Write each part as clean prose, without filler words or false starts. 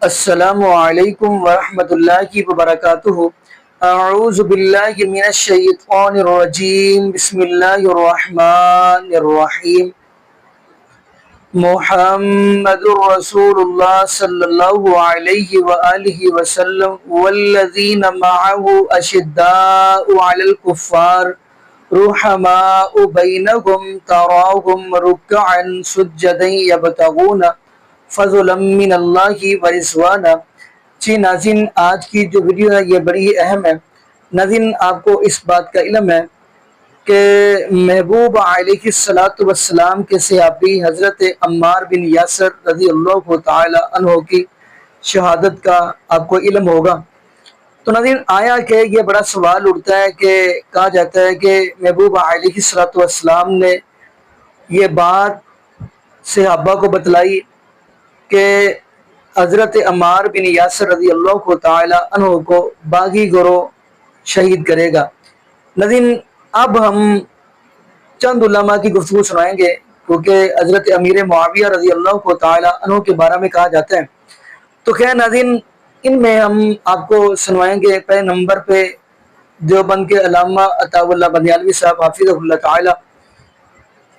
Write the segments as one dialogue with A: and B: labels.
A: السلام علیکم ورحمۃ اللہ وبرکاتہ۔ اعوذ باللہ من الشیطان الرجیم، بسم اللہ الرحمن الرحیم۔ محمد رسول اللہ صلی اللہ علیہ وآلہ وسلم والذین معہ اشداء علی الکفار رحماء بینہم تراہم رکعا سجدا یبتغون فضلا من اللہ ورضوانا۔ جی ناظرین، آج کی جو ویڈیو ہے یہ بڑی اہم ہے۔ ناظرین، آپ کو اس بات کا علم ہے کہ محبوب علیہ السلام کے صحابی حضرت عمار بن یاسر رضی اللہ تعالی عنہ کی شہادت کا آپ کو علم ہوگا۔ تو ناظرین، آیا کہ یہ بڑا سوال اٹھتا ہے کہ کہا جاتا ہے کہ محبوب علیہ السلام نے یہ بات صحابہ کو بتلائی کہ حضرت عمار بن یاسر رضی اللہ تعالی عنہ کو باغی گروہ شہید کرے گا۔ ناظرین، اب ہم چند علماء کی گفتگو سنائیں گے، کیونکہ حضرت امیر معاویہ رضی اللہ تعالی عنہ کے بارے میں کہا جاتا ہے۔ تو خیر ناظرین، ان میں ہم آپ کو سنوائیں گے پہلے نمبر پہ دیوبند کے علامہ عطا اللہ بندیالوی صاحب حافظہ اللہ تعالی۔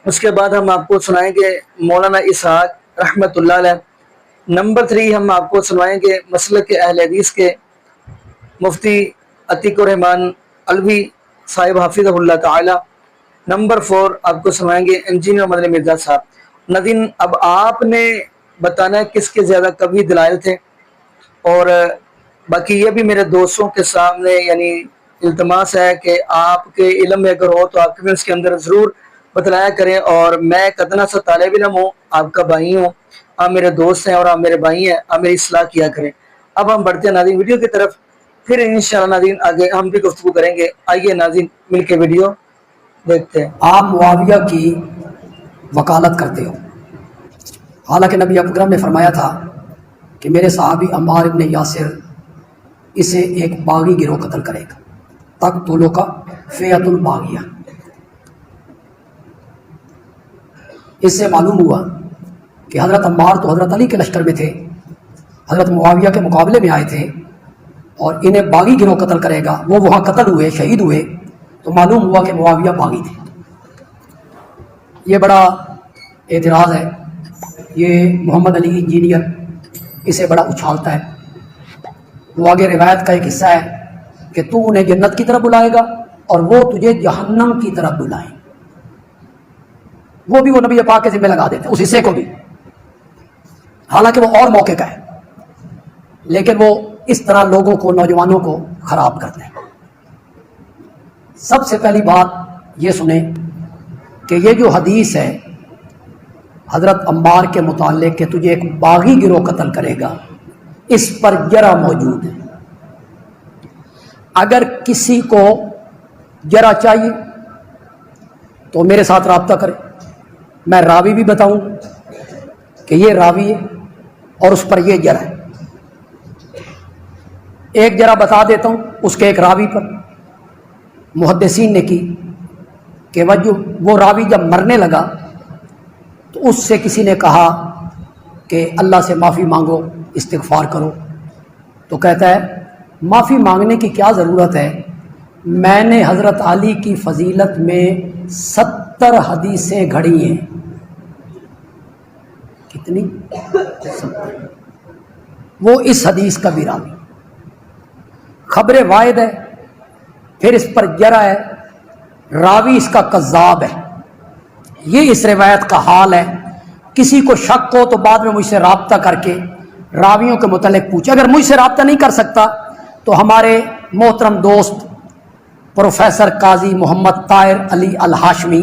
A: اس کے بعد ہم آپ کو سنائیں گے مولانا اسحاق رحمۃ اللہ علیہ۔ نمبر 3 ہم آپ کو سنوائیں گے مسلک اہل حدیث کے مفتی عتیق الرحمن علوی صاحب حافظہ اللہ تعالی۔ نمبر 4 آپ کو سنوائیں گے انجینئر مدنی مرزا صاحب۔ ناظرین، اب آپ نے بتانا ہے کس کے زیادہ قوی دلائل تھے، اور باقی یہ بھی میرے دوستوں کے سامنے یعنی التماس ہے کہ آپ کے علم میں اگر ہو تو آپ کمنٹس کے اندر ضرور بتلایا کریں، اور میں قدنا سا طالب علم ہوں، آپ کا بھائی ہوں، آپ میرے دوست ہیں اور آپ میرے بھائی ہیں، آپ میری اصلاح کیا کریں۔ اب ہم بڑھتے ہیں ناظرین ویڈیو کی طرف، پھر انشاءاللہ ناظرین آگے ہم بھی گفتگو کریں گے۔ آئیے ناظرین مل کے ویڈیو دیکھتے ہیں۔
B: آپ معاویہ کی وکالت کرتے ہو، حالانکہ نبی اکرم نے فرمایا تھا کہ میرے صحابی عمار ابن یاسر اسے ایک باغی گروہ قتل کرے گا، تک طولوں کا فیعت الباغیہ۔ اس سے معلوم ہوا کہ حضرت عمار تو حضرت علی کے لشکر میں تھے، حضرت معاویہ کے مقابلے میں آئے تھے، اور انہیں باغی گروہ قتل کرے گا۔ وہ وہاں قتل ہوئے، شہید ہوئے، تو معلوم ہوا کہ معاویہ باغی تھے۔ یہ بڑا اعتراض ہے، یہ محمد علی انجینئر اسے بڑا اچھالتا ہے۔ وہ آگے روایت کا ایک حصہ ہے کہ تو انہیں جنت کی طرف بلائے گا اور وہ تجھے جہنم کی طرف بلائیں۔ وہ بھی وہ نبی پاک کے ذمہ لگا دیتے ہیں اس حصے کو بھی، حالانکہ وہ اور موقع کا ہے، لیکن وہ اس طرح لوگوں کو، نوجوانوں کو خراب کرتے ہیں۔ سب سے پہلی بات یہ سنیں کہ یہ جو حدیث ہے حضرت عمار کے متعلق کہ تجھے ایک باغی گروہ قتل کرے گا، اس پر جرح موجود ہے۔ اگر کسی کو جرح چاہیے تو میرے ساتھ رابطہ کرے، میں راوی بھی بتاؤں کہ یہ راوی ہے اور اس پر یہ جرح ہے۔ ایک جرح بتا دیتا ہوں اس کے ایک راوی پر محدثین نے کی کہ وہ راوی جب مرنے لگا تو اس سے کسی نے کہا کہ اللہ سے معافی مانگو، استغفار کرو، تو کہتا ہے معافی مانگنے کی کیا ضرورت ہے، میں نے حضرت علی کی فضیلت میں 70 حدیثیں گھڑی ہیں۔ کتنی؟ 70۔ وہ اس حدیث کا بھی راوی، خبر واحد ہے، پھر اس پر جرح ہے، راوی اس کا کذاب ہے۔ یہ اس روایت کا حال ہے۔ کسی کو شک ہو تو بعد میں مجھ سے رابطہ کر کے راویوں کے متعلق پوچھے۔ اگر مجھ سے رابطہ نہیں کر سکتا تو ہمارے محترم دوست پروفیسر قاضی محمد طاہر علی الہاشمی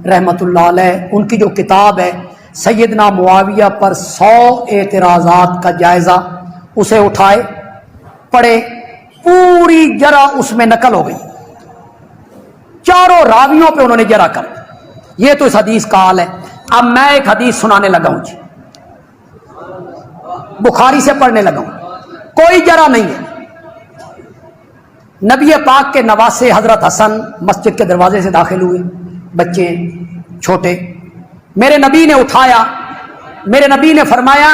B: رحمۃ اللہ علیہ، ان کی جو کتاب ہے سیدنا معاویہ پر 100 اعتراضات کا جائزہ، اسے اٹھائے، پڑھے، پوری جرح اس میں نقل ہو گئی، چاروں راویوں پہ انہوں نے جرح کر۔ یہ تو اس حدیث کا حال ہے۔ اب میں ایک حدیث سنانے لگا ہوں جی، بخاری سے پڑھنے لگا ہوں، کوئی جرح نہیں ہے۔ نبی پاک کے نواسے حضرت حسن مسجد کے دروازے سے داخل ہوئے، بچے چھوٹے، میرے نبی نے اٹھایا، میرے نبی نے فرمایا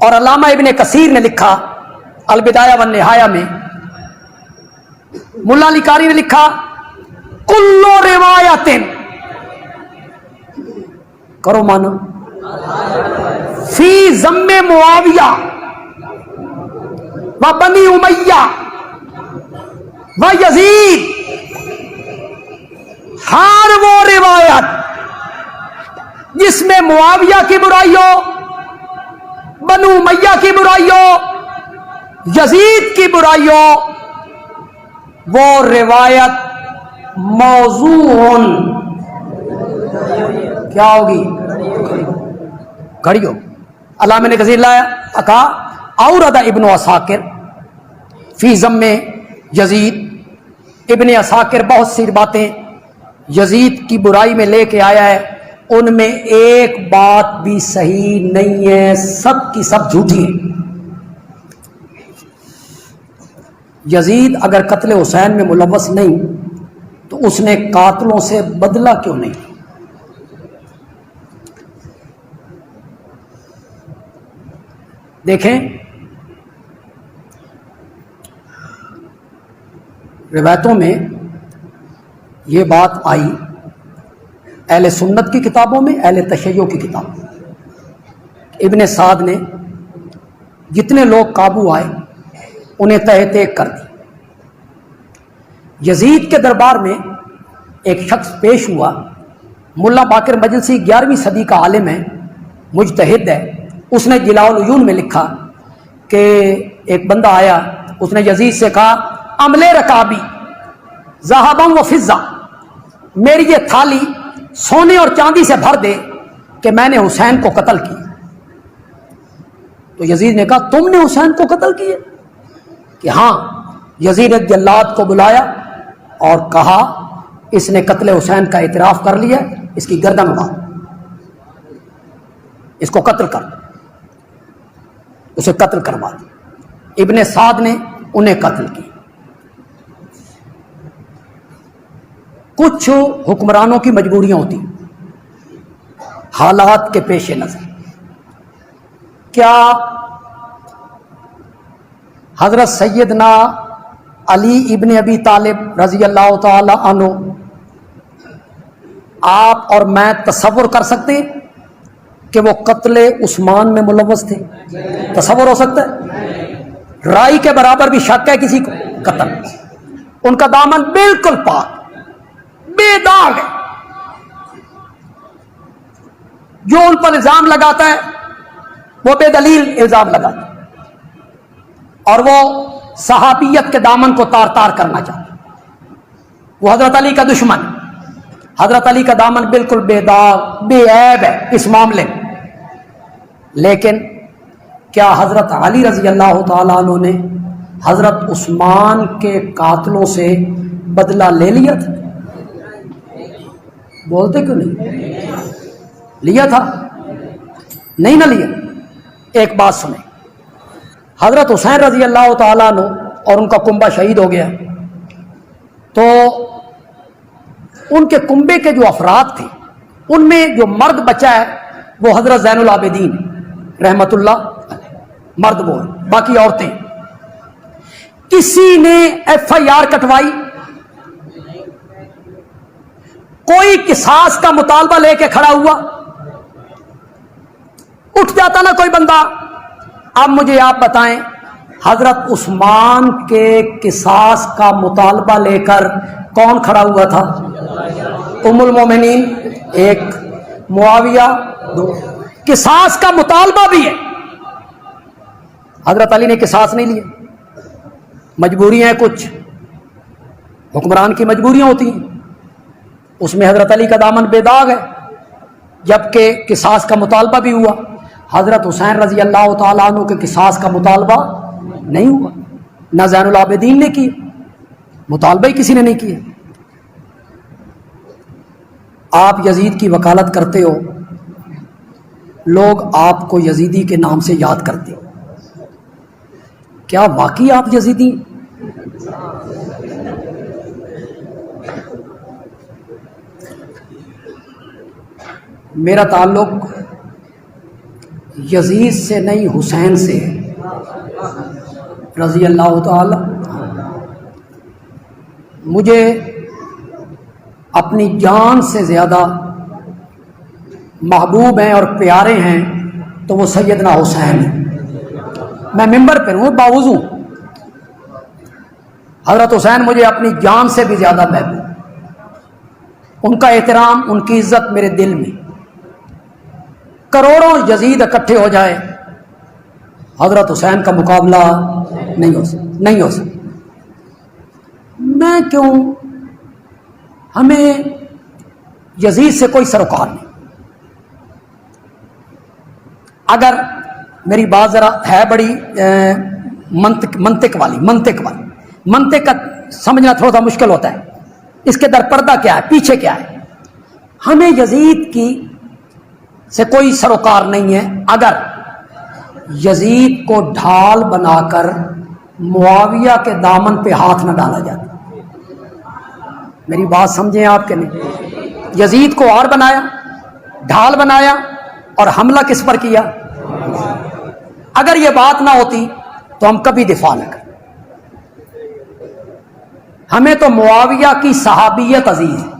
B: اور علامہ ابن کثیر نے لکھا البدایہ والنہایہ میں، ملا علی قاری نے لکھا کلو روایت، کرو مانا، فی ذم معاویہ و بنی امیہ و یزید، ہر وہ روایت جس میں معاویہ کی برائی ہو، بنو امیہ کی برائی ہو، یزید کی برائی ہو، وہ روایت موضوع کیا ہوگی؟ کھڑی ہو۔ علامہ نے کثیر لایا کہا اورد ابن عساکر فی ذم یزید، ابن عساکر بہت سی باتیں یزید کی برائی میں لے کے آیا ہے، ان میں ایک بات بھی صحیح نہیں ہے، سب کی سب جھوٹی ہے۔ یزید اگر قتل حسین میں ملوث نہیں تو اس نے قاتلوں سے بدلہ کیوں نہیں؟ دیکھیں روایتوں میں یہ بات آئی، اہل سنت کی کتابوں میں، اہل تشیع کی کتابوں میں، ابن سعد نے جتنے لوگ قابو آئے انہیں تہہ تیگ کر دی۔ یزید کے دربار میں ایک شخص پیش ہوا، ملا باقر مجلسی 11ویں صدی کا عالم ہے، مجتہد ہے، اس نے جلاء العیون میں لکھا کہ ایک بندہ آیا، اس نے یزید سے کہا عملے رکابی ذہباً و فضہ، میری یہ تھالی سونے اور چاندی سے بھر دے کہ میں نے حسین کو قتل کیا۔ تو یزید نے کہا تم نے حسین کو قتل کیا؟ کہ ہاں۔ یزید نے جلاد کو بلایا اور کہا اس نے قتل حسین کا اعتراف کر لیا، اس کی گردن اڑا، اس کو قتل کر، اسے قتل کروا دیا۔ ابن سعد نے انہیں قتل کی۔ کچھ حکمرانوں کی مجبوریاں ہوتی، حالات کے پیش نظر۔ کیا حضرت سیدنا علی ابن ابی طالب رضی اللہ تعالی عنہ آپ اور میں تصور کر سکتے ہیں کہ وہ قتل عثمان میں ملوث تھے؟ تصور ہو سکتا ہے؟ رائی کے برابر بھی شک ہے کسی کو؟ قتل۔ ان کا دامن بالکل پاک، بے داغ ہے۔ جو ان پر الزام لگاتا ہے وہ بے دلیل الزام لگاتا ہے، اور وہ صحابیت کے دامن کو تار تار کرنا چاہتا ہے۔ وہ حضرت علی کا دشمن، حضرت علی کا دامن بالکل بے داغ بے عیب ہے اس معاملے میں۔ لیکن کیا حضرت علی رضی اللہ تعالیٰ عنہ نے حضرت عثمان کے قاتلوں سے بدلہ لے لیا تھا؟ بولتے کیوں نہیں؟ لیا تھا؟ نہیں نہ لیا؟ ایک بات سنیں، حضرت حسین رضی اللہ تعالیٰ عنہ اور ان کا کنبہ شہید ہو گیا، تو ان کے کنبے کے جو افراد تھے ان میں جو مرد بچا ہے وہ حضرت زین العابدین رحمت اللہ علیہ، مرد وہ ہے، باقی عورتیں۔ کسی نے ایف آئی آر کٹوائی؟ کوئی قصاص کا مطالبہ لے کے کھڑا ہوا؟ اٹھ جاتا نا کوئی بندہ؟ اب مجھے آپ بتائیں، حضرت عثمان کے قصاص کا مطالبہ لے کر کون کھڑا ہوا تھا؟ ام المومنین ایک، معاویہ دو۔ قصاص کا مطالبہ بھی ہے۔ حضرت علی نے قصاص نہیں لیا، مجبوریاں کچھ حکمران کی مجبوریاں ہوتی ہیں، اس میں حضرت علی کا دامن بے داغ ہے۔ جبکہ قصاص کا مطالبہ بھی ہوا، حضرت حسین رضی اللہ تعالیٰ عنہ کے قصاص کا مطالبہ نہیں ہوا، نہ زین العابدین نے کیا، مطالبہ ہی کسی نے نہیں کیا۔ آپ یزید کی وکالت کرتے ہو، لوگ آپ کو یزیدی کے نام سے یاد کرتے ہو، کیا واقعی آپ یزیدی؟ میرا تعلق یزید سے نہیں حسین سے رضی اللہ تعالی. مجھے اپنی جان سے زیادہ محبوب ہیں اور پیارے ہیں تو وہ سیدنا حسین ہیں. میں ممبر پہ ہوں باوضو. حضرت حسین مجھے اپنی جان سے بھی زیادہ محبوب. ان کا احترام، ان کی عزت میرے دل میں. کروڑوں یزید اکٹھے ہو جائے حضرت حسین کا مقابلہ نہیں ہو سکتا. میں کیوں، ہمیں یزید سے کوئی سروکار نہیں. اگر میری بات ذرا ہے بڑی منطق والی منطق کا سمجھنا تھوڑا سا مشکل ہوتا ہے. اس کے در پردہ کیا ہے، پیچھے کیا ہے. ہمیں یزید کی سے کوئی سروکار نہیں ہے. اگر یزید کو ڈھال بنا کر معاویہ کے دامن پہ ہاتھ نہ ڈالا جاتا. میری بات سمجھیں آپ کے نہیں. یزید کو اور بنایا، ڈھال بنایا اور حملہ کس پر کیا. اگر یہ بات نہ ہوتی تو ہم کبھی دفاع نہ کریں. ہمیں تو معاویہ کی صحابیت عزیز ہے.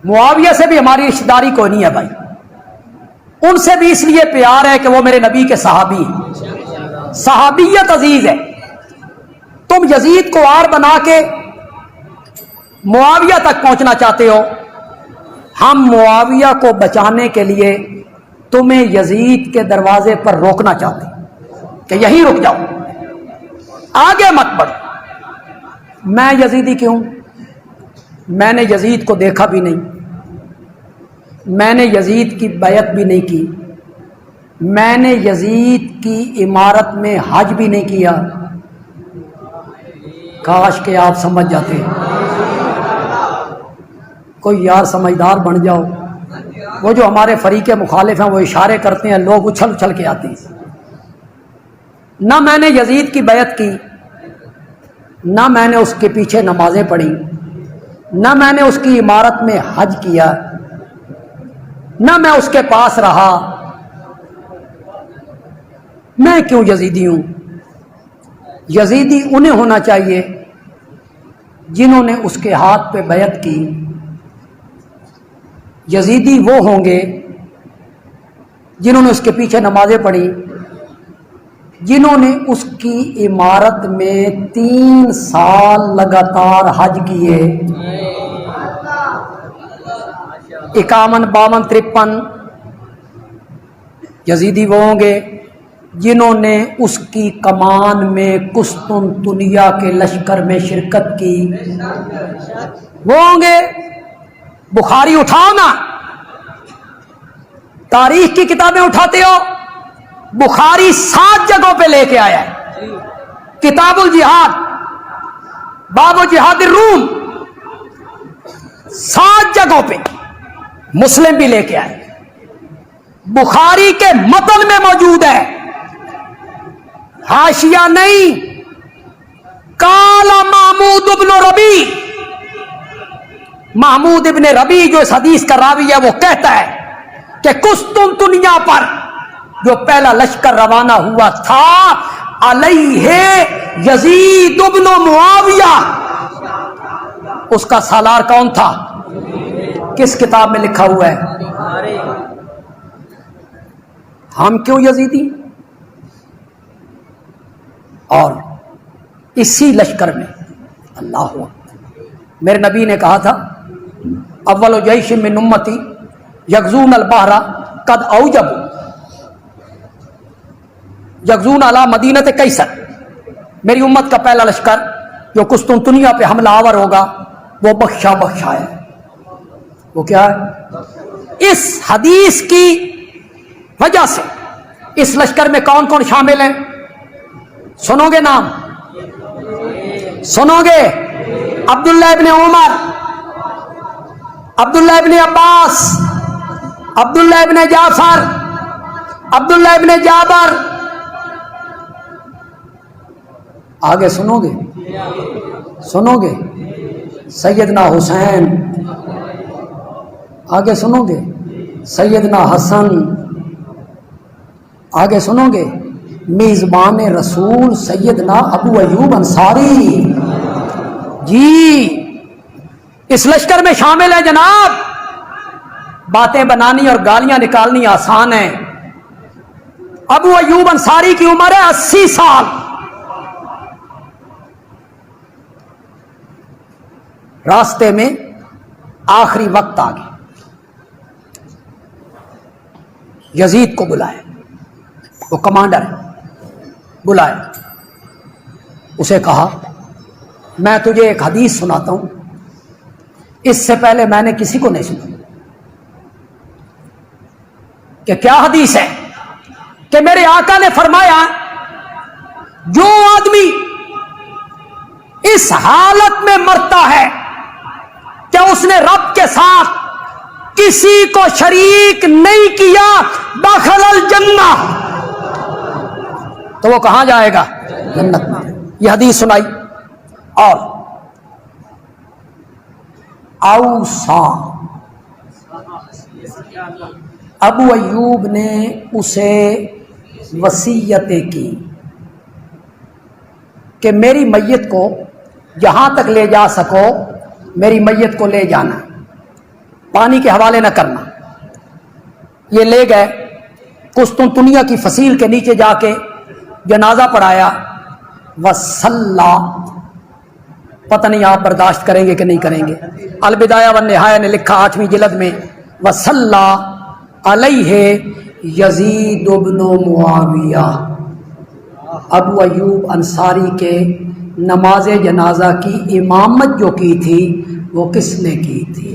B: معاویہ سے بھی ہماری رشتہ داری کوئی نہیں ہے بھائی. ان سے بھی اس لیے پیار ہے کہ وہ میرے نبی کے صحابی ہیں. صحابیت عزیز ہے. تم یزید کو آر بنا کے معاویہ تک پہنچنا چاہتے ہو. ہم معاویہ کو بچانے کے لیے تمہیں یزید کے دروازے پر روکنا چاہتے ہیں کہ یہیں رک جاؤ، آگے مت بڑھو. میں یزیدی کیوں؟ میں نے یزید کو دیکھا بھی نہیں، میں نے یزید کی بیعت بھی نہیں کی، میں نے یزید کی عمارت میں حج بھی نہیں کیا. کاش کہ آپ سمجھ جاتے. کوئی یار سمجھدار بن جاؤ. وہ جو ہمارے فریق مخالف ہیں وہ اشارے کرتے ہیں، لوگ اچھل اچھل کے آتے ہیں. نہ میں نے یزید کی بیعت کی، نہ میں نے اس کے پیچھے نمازیں پڑھی، نہ میں نے اس کی عمارت میں حج کیا، نہ میں اس کے پاس رہا. میں کیوں یزیدی ہوں؟ یزیدی انہیں ہونا چاہیے جنہوں نے اس کے ہاتھ پہ بیعت کی. یزیدی وہ ہوں گے جنہوں نے اس کے پیچھے نمازیں پڑھی، جنہوں نے اس کی عمارت میں 3 سال لگاتار حج کیے. 51 52 53. یزیدی وہ ہوں گے جنہوں نے اس کی کمان میں قسطنطنیہ کے لشکر میں شرکت کی. وہ ہوں گے. بخاری اٹھاؤ نا، تاریخ کی کتابیں اٹھاتے ہو، بخاری 7 جگہوں پہ لے کے آیا ہے. کتاب الجہاد، باب جہاد الروم، 7 جگہوں پہ. مسلم بھی لے کے آئے. بخاری کے متن میں موجود ہے، حاشیہ نہیں. قال محمود ابن ربیع، محمود ابن ربیع جو اس حدیث کا راوی ہے وہ کہتا ہے کہ قسطنطنیہ پر جو پہلا لشکر روانہ ہوا تھا علیہ یزید ابن معاویہ، اس کا سالار کون تھا؟ کس کتاب میں لکھا ہوا ہے؟ ہم کیوں یزیدی؟ اور اسی لشکر میں اللہ ہوا. میرے نبی نے کہا تھا اول جیش من امتی یغزون البحر قد اوجبوا یغزون علی مدینۃ قیصر. میری امت کا پہلا لشکر جو قسطنطنیہ پہ حملہ آور ہوگا وہ بخشا ہے. وہ کیا ہے؟ اس حدیث کی وجہ سے اس لشکر میں کون کون شامل ہیں؟ سنو گے نام؟ سنو گے؟ عبداللہ ابن عمر، عبداللہ ابن عباس، عبداللہ ابن جعفر، عبداللہ ابن جابر. آگے سنو گے؟ سنو گے؟ سیدنا حسین. آگے سنو گے؟ سیدنا حسن. آگے سنو گے، میزبان رسول سیدنا ابو ایوب انصاری جی اس لشکر میں شامل ہے جناب۔ باتیں بنانی اور گالیاں نکالنی آسان ہیں۔ ابو ایوب انصاری کی عمر ہے 80 سال۔ راستے میں آخری وقت آ گیا، یزید کو بلایا، وہ کمانڈر ہے، بلایا، اسے کہا میں تجھے ایک حدیث سناتا ہوں، اس سے پہلے میں نے کسی کو نہیں سنا۔ کہ کیا حدیث ہے؟ کہ میرے آقا نے فرمایا جو آدمی اس حالت میں مرتا ہے کہ اس نے رب کے ساتھ کسی کو شریک نہیں کیا، داخل الجنہ، تو وہ کہاں جائے گا؟ جنت میں۔ یہ حدیث سنائی۔ اور اوصا، ابو ایوب نے اسے وصیتیں کی کہ میری میت کو جہاں تک لے جا سکو میری میت کو لے جانا، پانی کے حوالے نہ کرنا۔ یہ لے گئے، قسطنطنیہ کی فصیل کے نیچے جا کے جنازہ پڑھایا۔ وصلی، پتہ نہیں آپ برداشت کریں گے کہ نہیں کریں گے، البدایہ والنہایہ نے لکھا 8ویں جلد میں، وصلی علیہ یزید بن معاویہ۔ ابو ایوب انصاری کے نماز جنازہ کی امامت جو کی تھی وہ کس نے کی تھی؟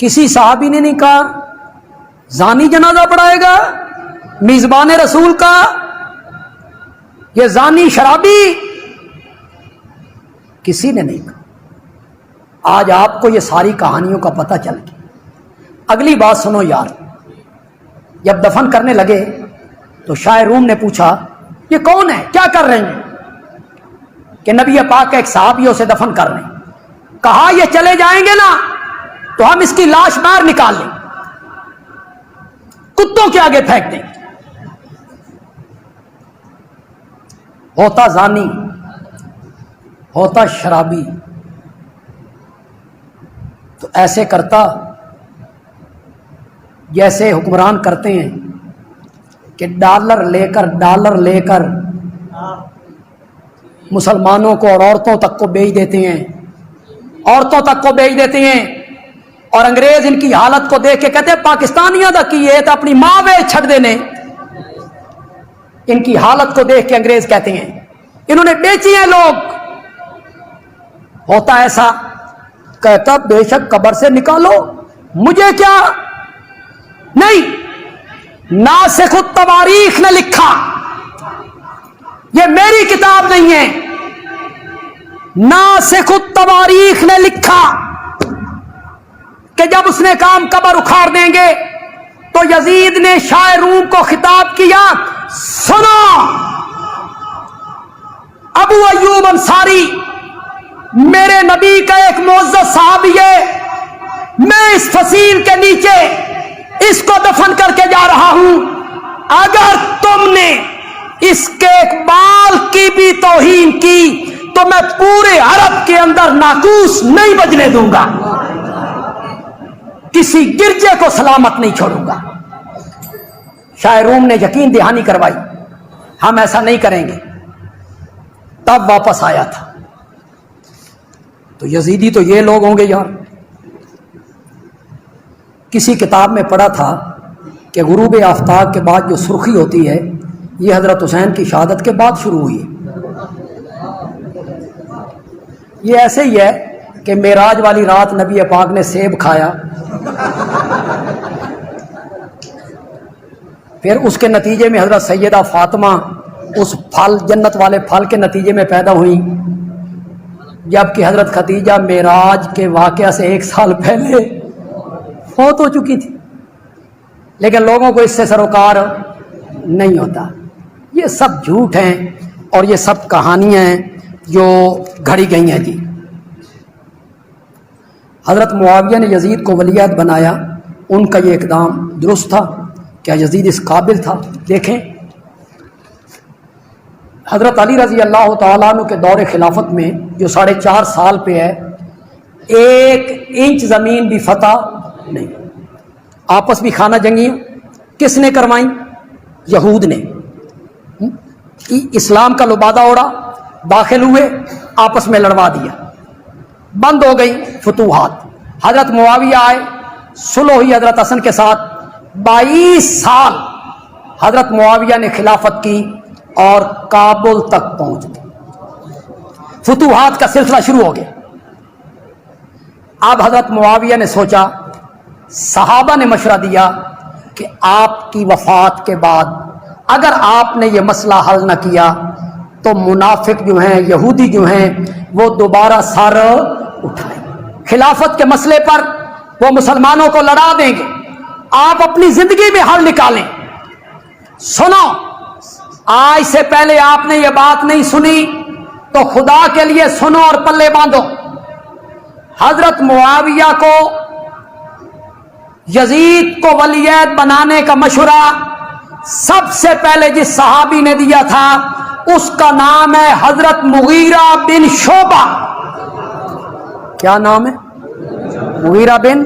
B: کسی صحابی نے نہیں کہا زانی جنازہ پڑھائے گا میزبان رسول کا، یہ زانی شرابی، کسی نے نہیں کہا۔ آج آپ کو یہ ساری کہانیوں کا پتہ چل گیا۔ اگلی بات سنو یار، جب دفن کرنے لگے تو شاہ روم نے پوچھا یہ کون ہے، کیا کر رہے ہیں؟ کہ نبی پاک کا ایک صحابی اسے دفن کر رہے ہیں۔ کہا یہ چلے جائیں گے نا تو ہم اس کی لاش باہر نکال لیں، کتوں کے آگے پھینک دیں۔ ہوتا زانی، ہوتا شرابی، تو ایسے کرتا جیسے حکمران کرتے ہیں کہ ڈالر لے کر مسلمانوں کو اور عورتوں تک کو بیچ دیتے ہیں، عورتوں تک کو بیچ دیتے ہیں، اور انگریز ان کی حالت کو دیکھ کے کہتے ہیں پاکستانیاں دا کی ہے تو اپنی ماں بیچ چھڑ دینے۔ ان کی حالت کو دیکھ کے انگریز کہتے ہیں انہوں نے بیچی ہیں لوگ۔ ہوتا ایسا، کہتا بے شک قبر سے نکالو، مجھے کیا؟ نہیں، ناسخ التواریخ نے لکھا، یہ میری کتاب نہیں ہے، ناسخ التواریخ نے لکھا کہ جب اس نے کام قبر اکھاڑ دیں گے تو یزید نے شاہ روم کو خطاب کیا، سنو ابو ایوب انصاری میرے نبی کا ایک معزز صحابی ہے، میں اس فصیل کے نیچے اس کو دفن کر کے جا رہا ہوں، اگر تم نے اس کے ایک بال کی بھی توہین کی تو میں پورے عرب کے اندر ناقوس نہیں بجنے دوں گا، کسی گرجے کو سلامت نہیں چھوڑوں گا۔ شاہ روم نے یقین دہانی کروائی ہم ایسا نہیں کریں گے، تب واپس آیا تھا۔ تو یزیدی تو یہ لوگ ہوں گے یار۔ کسی کتاب میں پڑھا تھا کہ غروب آفتاب کے بعد جو سرخی ہوتی ہے یہ حضرت حسین کی شہادت کے بعد شروع ہوئی ہے۔ یہ ایسے ہی ہے کہ معراج والی رات نبی پاک نے سیب کھایا، پھر اس کے نتیجے میں حضرت سیدہ فاطمہ اس پھل، جنت والے پھل کے نتیجے میں پیدا ہوئی، جبکہ حضرت خدیجہ معراج کے واقعہ سے 1 سال پہلے فوت ہو چکی تھی، لیکن لوگوں کو اس سے سروکار نہیں ہوتا۔ یہ سب جھوٹ ہیں اور یہ سب کہانیاں ہیں جو گھڑی گئی ہیں جی۔ حضرت معاویہ نے یزید کو ولیعہد بنایا، ان کا یہ اقدام درست تھا، کیا یزید اس قابل تھا؟ دیکھیں حضرت علی رضی اللہ تعالیٰ عنہ کے دور خلافت میں جو 4.5 سال پہ ہے، 1 انچ زمین بھی فتح نہیں. آپس بھی خانہ جنگیاں کس نے کروائیں؟ یہود نے. اسلام کا لبادہ اوڑا، داخل ہوئے، آپس میں لڑوا دیا، بند ہو گئی فتوحات. حضرت معاویہ آئے، صلح ہوئی حضرت حسن کے ساتھ، 22 سال حضرت معاویہ نے خلافت کی اور کابل تک پہنچ گئے. فتوحات کا سلسلہ شروع ہو گیا. اب حضرت معاویہ نے سوچا، صحابہ نے مشورہ دیا کہ آپ کی وفات کے بعد اگر آپ نے یہ مسئلہ حل نہ کیا تو منافق جو ہیں، یہودی جو ہیں، وہ دوبارہ سر اٹھائیں. خلافت کے مسئلے پر وہ مسلمانوں کو لڑا دیں گے. آپ اپنی زندگی میں حل نکالیں. سنو، آج سے پہلے آپ نے یہ بات نہیں سنی تو خدا کے لیے سنو اور پلے باندھو. حضرت معاویہ کو یزید کو ولی عہد بنانے کا مشورہ سب سے پہلے جس صحابی نے دیا تھا اس کا نام ہے حضرت مغیرہ بن شعبہ. کیا نام ہے؟ مغیرہ بن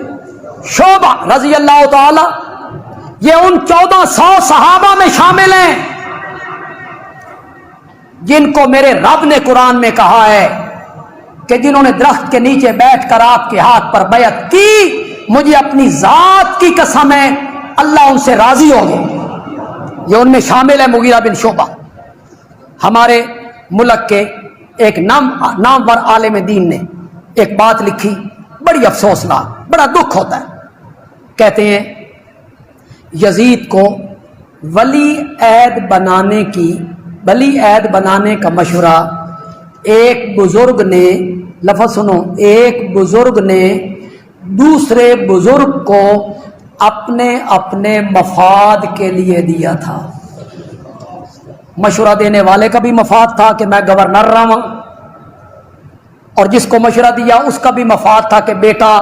B: شعبہ رضی اللہ تعالی. یہ ان 1400 صحابہ میں شامل ہیں جن کو میرے رب نے قرآن میں کہا ہے کہ جنہوں نے درخت کے نیچے بیٹھ کر آپ کے ہاتھ پر بیعت کی، مجھے اپنی ذات کی قسم ہے اللہ ان سے راضی ہو گئے. یہ ان میں شامل ہے مغیرہ بن شعبہ. ہمارے ملک کے ایک نامور عالم دین نے ایک بات لکھی، بڑی افسوسناک، بڑا دکھ ہوتا ہے. کہتے ہیں یزید کو ولی عہد بنانے کا مشورہ ایک بزرگ نے، لفظ سنو، ایک بزرگ نے دوسرے بزرگ کو اپنے مفاد کے لیے دیا تھا. مشورہ دینے والے کا بھی مفاد تھا کہ میں گورنر رہا، اور جس کو مشورہ دیا اس کا بھی مفاد تھا کہ بیٹا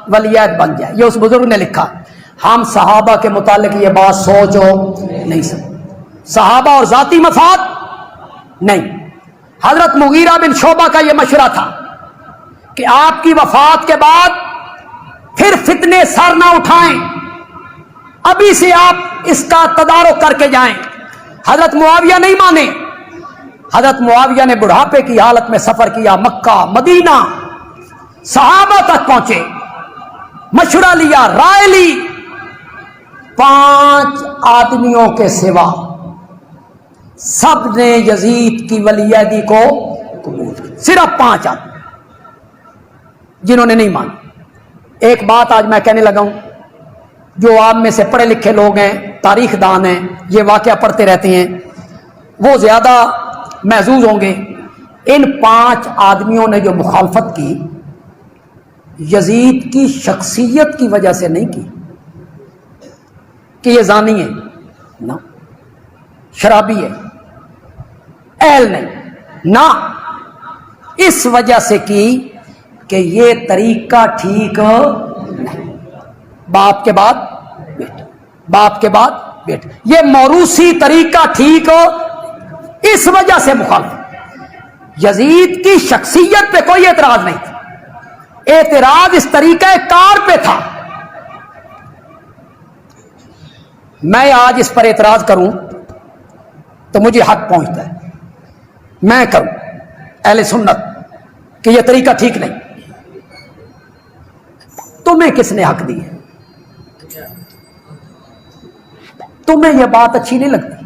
B: ولی عہد بن جائے. یہ اس بزرگ نے لکھا. ہم صحابہ کے متعلق یہ بات سوچو نہیں سکتے. صحابہ اور ذاتی مفاد نہیں. حضرت مغیرہ بن شعبہ کا یہ مشورہ تھا کہ آپ کی وفات کے بعد پھر فتنے سر نہ اٹھائیں، ابھی سے آپ اس کا تدارک کر کے جائیں. حضرت معاویہ نہیں مانے. حضرت معاویہ نے بڑھاپے کی حالت میں سفر کیا، مکہ مدینہ، صحابہ تک پہنچے، مشورہ لیا، رائے لی. 5 آدمیوں کے سوا سب نے یزید کی ولی عہدی کو قبول کیا. صرف 5 آدمی جنہوں نے نہیں مانی. ایک بات آج میں کہنے لگا ہوں، جو آپ میں سے پڑھے لکھے لوگ ہیں، تاریخ دان ہیں، یہ واقعہ پڑھتے رہتے ہیں، وہ زیادہ محظوظ ہوں گے. ان 5 آدمیوں نے جو مخالفت کی، یزید کی شخصیت کی وجہ سے نہیں کی کہ یہ زانی ہے، نہ شرابی ہے، اہل نہیں، نہ، اس وجہ سے کی کہ یہ طریقہ ٹھیک نہیں. باپ کے بعد بیٹا، باپ کے بعد بیٹا، یہ موروثی طریقہ ٹھیک، اس وجہ سے مخالف. یزید کی شخصیت پہ کوئی اعتراض نہیں تھا، اعتراض اس طریقہ کار پہ تھا. میں آج اس پر اعتراض کروں تو مجھے حق پہنچتا ہے، میں کروں اہل سنت کہ یہ طریقہ ٹھیک نہیں. تمہیں کس نے حق دی ہے؟ تمہیں یہ بات اچھی نہیں لگتی؟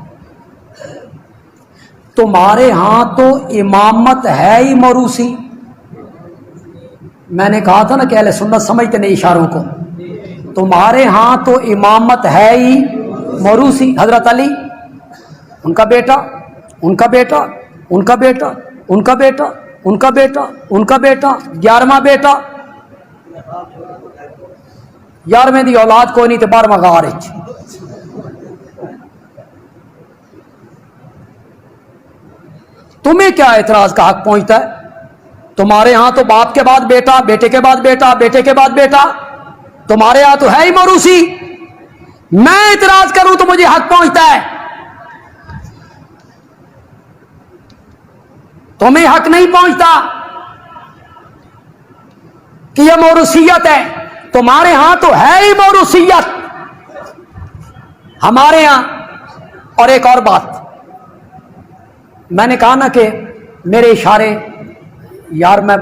B: تمہارے ہاں تو امامت ہے ہی موروثی. میں نے کہا تھا نا کہ اہل سنت سمجھتے نہیں اشاروں کو. تمہارے ہاں تو امامت ہے ہی موروثی. حضرت علی، ان کا بیٹا، ان کا بیٹا، ان کا بیٹا، ان کا بیٹا، ان کا بیٹا، ان کا بیٹا، 11واں بیٹا. 11ویں دی اولاد کوئی نہیں تو 12واں غار. تمہیں کیا اعتراض کا حق پہنچتا ہے؟ تمہارے ہاں تو باپ کے بعد بیٹا، بیٹے کے بعد بیٹا، بیٹے کے بعد بیٹا. تمہارے ہاں تو ہے ہی موروثی. میں اعتراض کروں تو مجھے حق پہنچتا ہے، تمہیں حق نہیں پہنچتا کہ یہ موروثیت ہے۔ تمہارے ہاں تو ہے ہی موروثیت، ہمارے ہاں۔ اور ایک اور بات، میں نے کہا نا کہ میرے اشارے، یار میں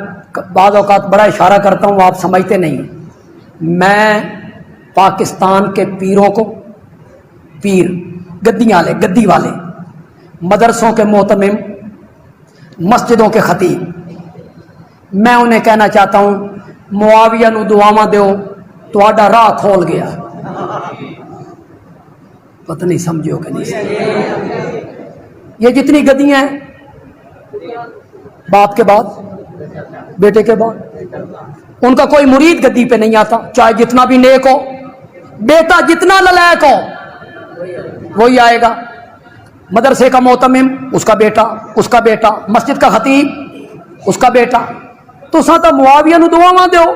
B: بعض اوقات بڑا اشارہ کرتا ہوں آپ سمجھتے نہیں۔ میں پاکستان کے پیروں کو، پیر گدی والے، مدرسوں کے محتمم، مسجدوں کے خطیب، میں انہیں کہنا چاہتا ہوں معاویہ نو دعاواں دیو تہاڈا راہ کھول گیا۔ پتہ نہیں سمجھو کہ نہیں سمجھو۔ یہ جتنی گدیاں ہیں، باپ کے بعد، بیٹے کے بعد، ان کا کوئی مرید گدی پہ نہیں آتا، چاہے جتنا بھی نیک ہو۔ بیٹا جتنا للائق ہو وہی آئے گا، مدرسے کا محتمم اس کا بیٹا، اس کا بیٹا، مسجد کا خطیب اس کا بیٹا۔ تو ساتھ معاویہ نو دعاواں دیو،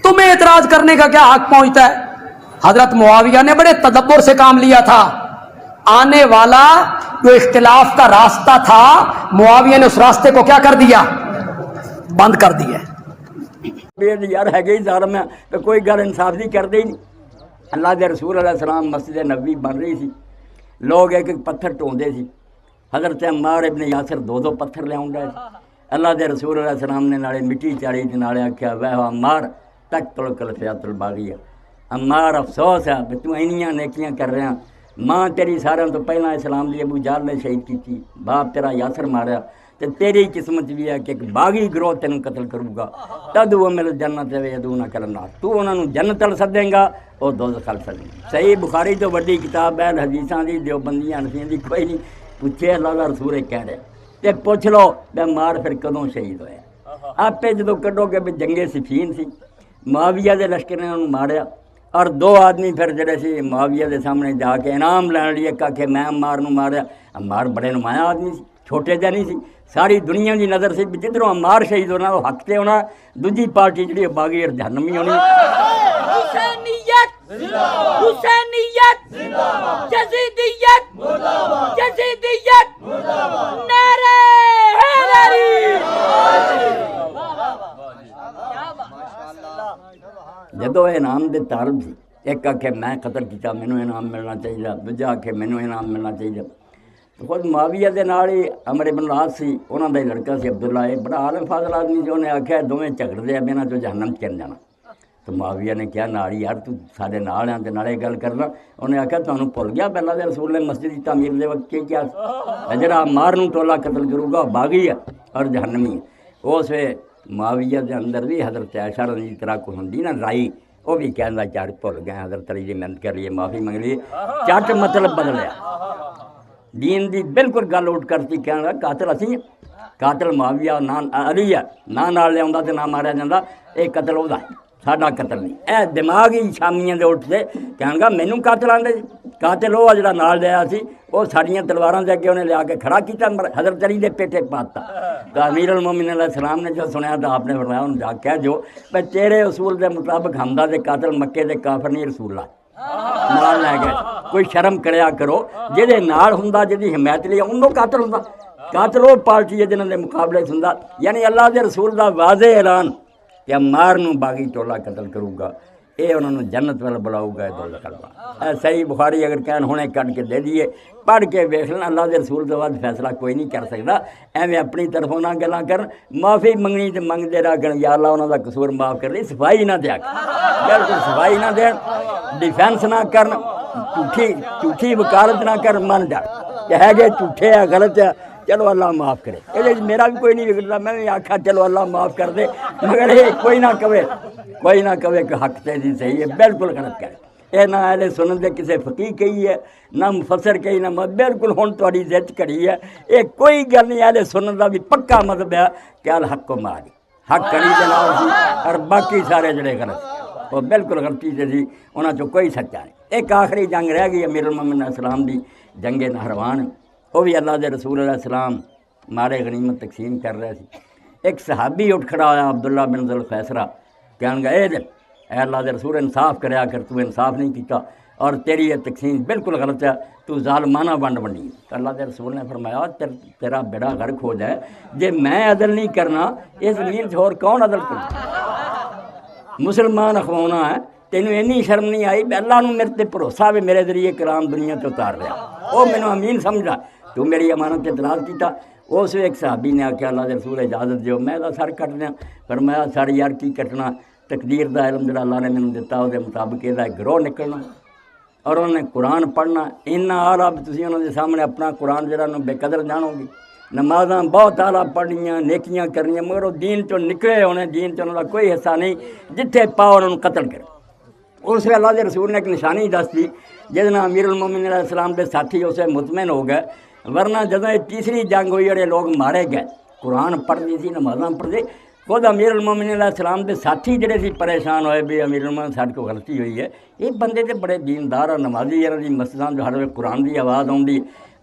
B: تمہیں اعتراض کرنے کا کیا حق پہنچتا ہے؟ حضرت معاویہ نے بڑے تدبر سے کام لیا تھا۔ آنے والا جو اختلاف کا راستہ تھا، معاویہ نے اس راستے کو کیا کر دیا؟ بند کر دیا۔
C: یار ہے گئی ظالم ہے تو کوئی گل انصاف نہیں کرتے ہی نہیں۔ اللہ کے رسول علیہ السلام مسجد نبوی بن رہی سی، لوگ ایک ایک پتھر ٹوندے سی، حضرت عمار ابن یاسر دو دو پتھر لے آؤں گے۔ اللہ کے رسول علیہ السلام نے نالے مٹی چاڑی تے نالے آکھیا وے عمار تک تلکل فیات الباغیہ، عمار افسوس ہے کہ تو اینیاں نیکیاں کر رہا، ماں تیری سارے تو پہلا اسلام دی ابو جہل نے شہید کی تھی، باپ تیرا یاسر ماریا، تے تیری قسمت بھی ہے کہ ایک باغی گروہ تینوں قتل کروں گا، تد وہ میرے جنت ویدون کرنار، تو انہوں جنت ال سدیں گا اور دوزخ ال سدیں گا۔ صحیح بخاری تو وڈی کتاب ہے حدیثاں دی، دیوبندیاں حنفیاں دی کوئی نہیں، پوچھے اللہ دا رسول کہہ رہے تے پوچھ لو بے مار پھر کدوں شہید ہویا؟ آپ جدو کڈو کہ جنگے صفین سی، معاویہ دے لشکر نے انہوں ماریا، اور دو آدمی پھر جڑے سی معاویہ دے سامنے جا کے انعام لین لیے، کہا کہ میں عمار نو ماریا۔ عمار بڑے نمایاں آدمی سی، چھوٹے جہ نہیں سی، ساری دنیا دی نظر سے جدھروں عمار شہید ہونا وہ حق تے ہونا، دوجی پارٹی جڑی باغی اور جہنمی ہونی۔
D: حسینیت حسینیت جزیدیت جزیدیت نعرہ حیدری۔
C: جدو انعام دے طالب سی، ایک آکھے میں قتل کیتا مینوں انعام ملنا چاہیے، دوجا آکھے مینوں انعام ملنا چاہیے۔ خود معاویہ دے نال ہی عمر بن العاص سی، انہاں دا لڑکا سی عبداللہ، ایک بڑا عالم فاضل آدمی سی، انہیں آکھیا دوویں جھگڑدے آ بینا جو جہنم چن جانا۔ تو معاویہ نے کہا نالی یار تو سارے نال ہیں تے نالے گل کرنا۔ انہیں آکھیا تانوں بھل گیا اللہ دے رسول نے مسجد کی تعمیر دے وقت کی کیا جڑا عمار نوں ٹولا قتل کروں گا باغی ہے اور جہنمی ہے۔ اس وے معاویہ دے اندر بھی حضرت عائشہ رضی اللہ طرح کو ہوندی نا رائی، وہ بھی کہندا چار بھل گئے، حضرت علی دی محنت کر لیے، معافی منگ لیے، چٹ مطلب بدلیا، دین دی بالکل گل اٹھ کرتی، کہنے لگا قاتل اسی ہیں، قاتل معاویہ نام علی ہے، نہ نال لے آندا تے نہ ماریا جاندا، اے قتل او دا ہے، ساڈا قتل نہیں۔ اے دماغ ہی شامیاں دے اٹھتے کہنے لگا مینوں قاتل آندے جی، قاتل وہ جڑا نال لیا سی، وہ ساڈیاں تلواراں دے اگے انہیں لیا کے کھڑا کیتا، حضرت علی دے پیٹے پاتا۔ تو امیر المومنین علیہ السلام نے جو سنیا تو آپ نے فرمایا انہوں جا کہہ جو بھائی تیرے اصول دے مطابق حمزہ دے قاتل مکے دے کافر نہیں رسول اللہ نال لے گئے، کوئی شرم کریا کرو، جہدے نال ہوندا جہدی حمایت لئی انہوں قاتل ہوندا، قاتل وہ پارٹی ہے جنہاں دے مقابلے ہوندا۔ یعنی اللہ دے رسول دا واضح اعلان کہ عمار نوں باغی ٹولا قتل کروں گا، اے انہوں نے جنت والا بلاؤ گا، دوزخ والا۔ صحیح بخاری اگر کہن ہونے کٹ کے دے دیے، پڑھ کے ویکھ لیں، اللہ دے رسول دے بعد فیصلہ کوئی نہیں کر سکتا۔ ایویں اپنی طرفوں نہ گلاں کرن، معافی منگنی تے منگدے رہ کرن، یا اللہ انہاں دا قصور معاف کر دے، صفائی نہ دیا کرن، بالکل صفائی نہ دین، ڈیفینس نہ کرن، جھوٹھی وکالت نہ کرن، من جا کہ ہے گے جھوٹے ہے، غلط ہے، چلو اللہ معاف کرے۔ یہ میرا بھی کوئی نہیں بگڑتا، میں بھی آکھا چلو اللہ معاف کر دے، مگر یہ کوئی نہ کہے کہ حق تے دی صحیح ہے، بالکل غلط کرے۔ یہ نہ اہل سنت دے کسے فقیہ کہی ہے، نہ مفسر کہی، نہ بالکل ہن تہاڈی ضد کھڑی ہے، یہ کوئی گل نہیں۔ اہل سنت دا بھی پکا مذہب ہے کہ الحق کو ماری، حق کڑی دے نال سی اور باقی سارے جڑے غلط وہ بالکل غلطی سے سی، انہاں چوں کوئی سچا نہیں۔ ایک آخری جنگ رہ گئی امیر المومنین علیہ السلام دی، جنگ نہروان، وہ بھی اللہ دے رسول علیہ السلام مارے غنیمت تقسیم کر رہے سی۔ ایک صحابی اٹھ کھڑا ہوا عبداللہ بن ذوالخیسرہ، کہنے گا اے اللہ دے رسول انصاف کریا کر، تو انصاف نہیں کیتا۔ اور تیری یہ تقسیم بالکل غلط ہے، تو ظالمانہ ونڈ ونڈی۔ اللہ کے رسول نے فرمایا تیرا بیڑا غرق ہو جائے جے میں عدل نہیں کرنا اس زمین سے اور کون عدل کرنا؟ مسلمان اخوانا ہے، تینوں اینی شرم نہیں آئی بھی اللہ نو میرے تے بھروسہ بھی میرے ذریعے کلام دنیا تو اتار رہا، وہ مینوں امین سمجھا، تو میری امانت تے اعتراض کیتا۔ اس ایک صحابی نے آخیا اللہ کے رسول اجازت دیو میں دا سر کٹ دیا۔ فرمایا سر یار کی کٹنا، تقدیر دا علم جڑا اللہ نے مینوں دتا وہ مطابق یہ گروہ نکلنا اور انہوں نے قرآن پڑھنا اینا اعلیٰ تسی انہوں نے سامنے اپنا قرآن جڑا بے قدر جانو گی، نمازاں بہت اعلیٰ پڑھنیاں نیکیاں کرنیاں، مگر وہ دین چوں نکلے ہونے، دین چوں انہوں کا کوئی حصہ نہیں، جتھے پاؤ انہوں قتل کرے۔ اس وقت اللہ کے رسول نے ایک نشانی دس دی جس نے امیر المومنین علیہ السلام کے ساتھی اسے مطمئن ہو گئے، ورنہ جدوں یہ تیسری جنگ ہوئی جڑے لوگ مارے گئے، قرآن پڑھتی سی نمازاں پڑھتے، خود امیر المومنین علیہ السلام کے ساتھی جڑے سی پریشان ہوئے بھی امیر المومنین ساڈے کو غلطی ہوئی ہے، یہ بندے تے بڑے دیندار اور نمازی انہاں دی مسجداں جو ہر وقت قرآن دی آواز آؤندی،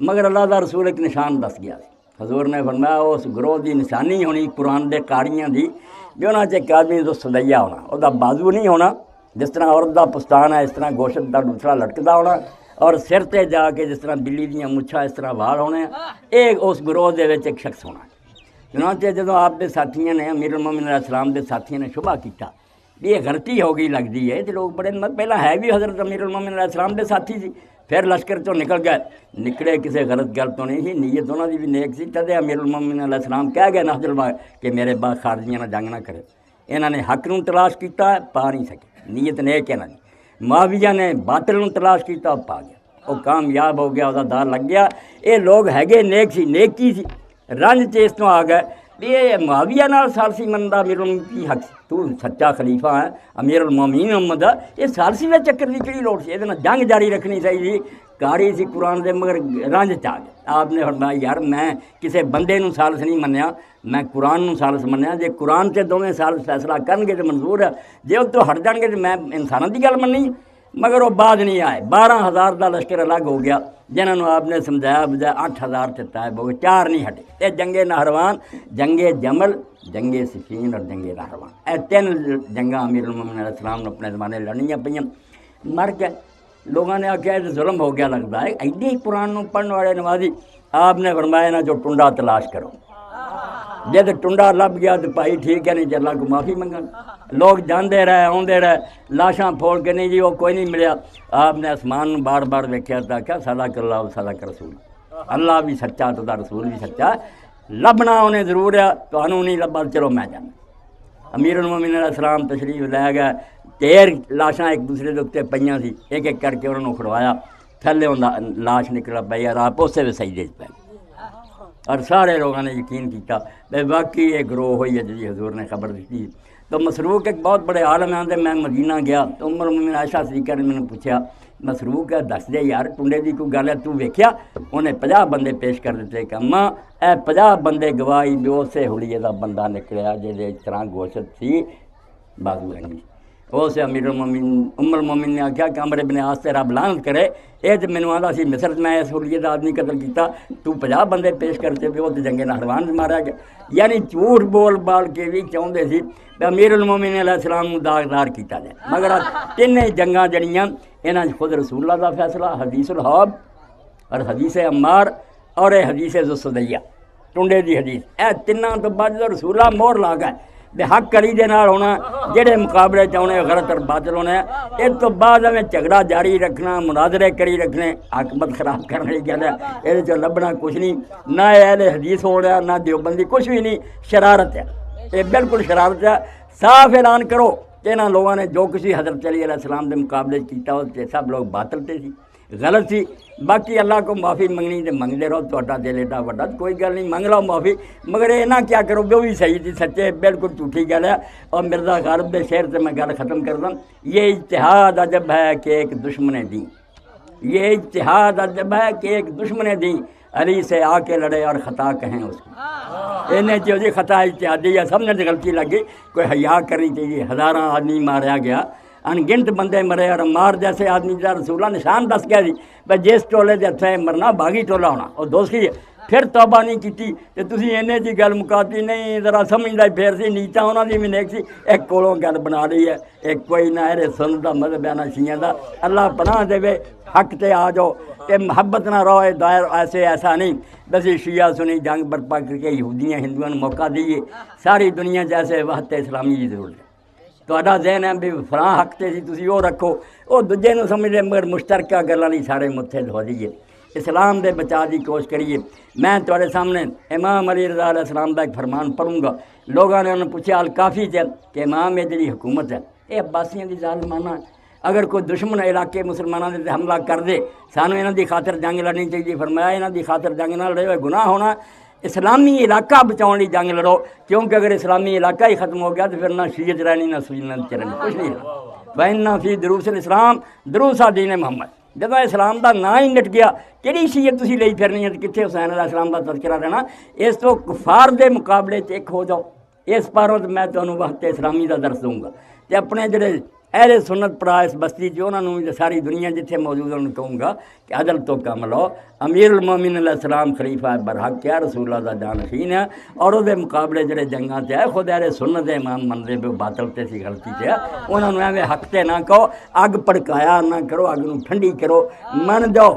C: مگر اللہ دا رسول ایک نشان دس گیا۔ حضور نے فرمایا اس گروہ دی نشانی ہونی قرآن دے قاریاں دی جو انہاں چ آدمی جو سدیا ہونا، وہ دا بازو نہیں ہونا جس طرح عورت دا پستان ہے، اس طرح گوشت دا دوسرا لٹکدا ہونا، اور سر تے جا کے جس طرح بلی دیاں مچھاں اس طرح وال ہونے، ایک اس گروہ دے وچ ایک شخص ہونا۔ چنانچہ جدوں آپ دے ساتھیاں نے امیر المومنین علیہ السلام دے ساتھیاں نے شبہ کیتا بھی یہ غلطی ہو گئی لگتی ہے، تو لوگ بڑے پہلا ہے بھی حضرت امیر المومنین علیہ السلام دے ساتھی سی، پھر لشکر چوں نکل گئے، نکلے کسی غلط گل تو نہیں سی، نیت انہوں دی بھی نیک سی، تدے امیر المومنین علیہ السلام کہہ گئے نہج البلاغہ کہ میرے بعد خارجیاں نہ جنگ نہ کرے، انہوں نے حق نوں تلاش کیتا پا نہیں سکے، نیت نیک ہے انہوں دی۔ معاویہ نے باطل نوں تلاش کیتا پا گیا، وہ کامیاب ہو گیا، وہ دار لگ گیا۔ یہ لوگ ہے نیک سی، نیکی سی، رنج چیز تو آ گئے بھی یہ معاویہ نال سالسی مندا امیر المومنین کی حق سی، تو سچا خلیفہ ہے امیر المومنین محمد، یہ سالسی میں چکر کی کہڑی لوڑ سی، یہ جنگ جاری رکھنی چاہیے، کاری سی قرآن دے مگر رنج چاہ گیا۔ آپ نے فرمایا یار میں کسی بندے نوں سالس نہیں منیا، میں قرآن نوں سالس منیا، جے قرآن سے دونوں سالس فیصلہ کرن گے تو منظور ہے، جے وہ تو ہٹ جان گے تو میں انسانوں کی گل مننی، مگر وہ بعد نہیں آئے۔ 12,000 کا لشکر الگ ہو گیا، جنہوں نے آپ نے سمجھایا بجائے 8,000 سے طائب ہو گئے، 4 نہیں ہٹے۔ یہ جنگ نہروان، جنگ جمل، جنگ صفین اور جنگ نہروان، یہ 3 جنگاں امیر المومنین علیہ السلام نے اپنے زمانے لڑنیاں پئیاں، مر گئے۔ لوگوں نے آخیا یہ ظلم ہو گیا لگتا ہے، ایڈے ہی قرآن نوں پڑھنے والے نمازی۔ آپ نے فرمایا نا جو ٹنڈا تلاش کرو، جب ٹنڈا لب گیا تو بھائی ٹھیک ہے، نہیں تو اللہ کو معافی منگن۔ لوگ جاندے رہے آندے رہے، لاشاں پھوڑ کے نہیں جی وہ کوئی نہیں ملیا۔ آپ نے آسمان بار بار ویکھیا تھا کیا صدق اللہ صدق رسول، اللہ بھی سچا تو رسول بھی سچا، لبنا انہیں ضرور ہے، تانوں نہیں لبا چلو میں جانا۔ امیر المومنین علیہ السلام تشریف لے گئے، 13 لاشاں ایک دوسرے کے اتنے پئیاں سی، ایک ایک کر کے انہوں نے کھڑوایا، تھلے لاش نکلا پئی اور آپ اسے بھی سجدے پہ، اور سارے لوگوں نے یقین کیا بے واقعی یہ گروہ ہوئی ہے جی حضور نے خبر دیتی۔ تو مسروق ایک بہت بڑے عالم ہیں، میں مدینہ گیا تو عمر المومنین عائشہ صدیقہ نے میں نے پوچھا مسروق ہے دس دے یار ٹنڈے دی کوئی گل ہے تو ویکھیا؟ انہیں 50 بندے پیش کر دیتے کہ اماں اے 50 بندے گواہی بھی اسے ہولیے دا بندہ نکلیا جہدے اس طرح گوشت سی بازو رنگی۔ اسے امیر المومنین عمر المومنین نے آخیا کہ عمرو بن عاص رب لعنت کرے، یہ تو مینوں آندا سی مصر میں اس ہولیے دا آدمی قتل کیتا، تو 50 بندے پیش کرتے پہ وہ تو جنگ نہروان سے مارا گیا۔ یعنی جھوٹ بول بال کے بھی چاہتے سی کہ امیر المومنین علیہ السلام کو داغدار کیتا جائے، مگر 3 جنگاں جڑیاں انہاں خود رسول اللہ دا فیصلہ، حدیث الحوب اور حدیث عمار اور حدیث ذوالصدیہ ٹنڈے دی حدیث، اے تیناں تو بعد رسول اللہ مور لا گئے بے حق کری دے نال ہونا، جڑے مقابلے چاہنے غلط اور باطل ہونا، اس تو بعد میں جھگڑا جاری رکھنا، مناظرے کری رکھنے، حکمت خراب کرنے کی گل ہے، یہ لبنا کچھ نہیں، نہ اہل حدیث ہونا نہ دیوبندی، کچھ بھی نہیں، شرارت ہے، یہ بالکل شرارت ہے۔ صاف اعلان کرو کہ انہاں لوگوں نے جو کسی حضرت علی علیہ السلام کے مقابلے کیتا ہو سب لوگ باطل تے سی، غلط سی۔ باقی اللہ کو معافی منگنی تو منگتے رہو، تہاڈا دل ایڈا وڈا کوئی گل نہیں، منگ لو معافی، مگر یہ نہ کیا کرو وہ بھی صحیح تھی، سچے بالکل جھوٹھی گل ہے۔ اور مرزا غالب کے شعر سے میں گل ختم کر دوں، یہ اجتہاد عجب ہے کہ ایک دشمن دین، یہ اجتہاد عجب ہے کہ ایک دشمن دین علی سے آ کے لڑے اور خطا کہیں اس کو، انہیں جو جی خطا اجتہادی ہے، سب نے غلطی لگی، کوئی حیا کرنی چاہیے۔ 1000 آدمی ماریا گیا، انگنت بندے مرے، اور مار جیسے آدمی جا رسول اللہ نشان دس گیا جی بھائی جس ٹولے کے ہتھیں مرنا باغی ٹولا ہونا، اور دوسری پھر توبہ نہیں کی تو تسی انہیں جی گل مکاتی نہیں ذرا سمجھدا پھر سی نیچا انہاں دی بھی نیک سی ایک کولوں گل بنا رہی ہے ایک کوئی نہ اہل سنت دا مذہب ہے نہ شیعہ دا اللہ پناہ دے حق تے آ جاؤ تے محبت نہ رہو دائر ایسے ایسا نہیں بس شیعہ سنی جنگ برپا کر کے یہودیاں ہندوؤں نے موقع دیئے ساری دنیا جیسے وحدت اسلامی کی ضرورت ہے تہاڈا ذہن ہے بھی فلاں حق تے سی تسی وہ رکھو وہ دوجے نوں سمجھدے مگر مشترکہ گلاں نہیں سارے متھے دھو دیئے اسلام دے بچا دی کوشش کریے میں تھوڑے سامنے امام علی رضا علیہ السلام دا ایک فرمان پڑھوں گا لوگوں نے انہوں نے پوچھا الکافی سے کہ امام یہ جی حکومت ہے یہ عباسیاں دی ظالمانہ اگر کوئی دشمن علاقے مسلمانوں دے حملہ کر دے سانو انہاں دی خاطر جنگ لڑنی چاہیے فرمایا انہاں دی خاطر جنگ نہ لڑے ہوئے گناہ ہونا اسلامی علاقہ بچاؤ لی جنگ لڑو کیونکہ اگر اسلامی علاقہ ہی ختم ہو گیا تو پھر نہ شیعت رہنی نہ سنت رہنی کچھ نہیں رہنا وَإِنَّ فِي دُرُوسِ الْإِسْلَامِ دروسا دین محمد جدو اسلام دا نا ہی نٹ گیا کہڑی شیعت تسی لئی پھرنی ہے کتنے حسین علیہ السلام دا تذکرہ رہنا اس تو کفار دے مقابلے ایک ہو جاؤ اس پاروں تو میں تمہیں وقت اسلامی دا درس دوں گا تے اپنے جڑے اہل سنت پڑھا اس بستی جو انہوں نے ساری دنیا جتھے موجود ہیں کہوں گا کہ عدل تو کم لو امیر المومنین علیہ السلام خلیفہ برحق کیا رسول اللہ دا جانشین ہے اور وہ دے مقابلے جڑے جنگاں تے ہے خود اہل سنت امام منظر پہ باطل تے سی غلطی تے ہے انہوں نے ایویں حق تے نہ کہو اگ پڑکایا نہ کرو اگ نوں ٹھنڈی کرو من جاؤ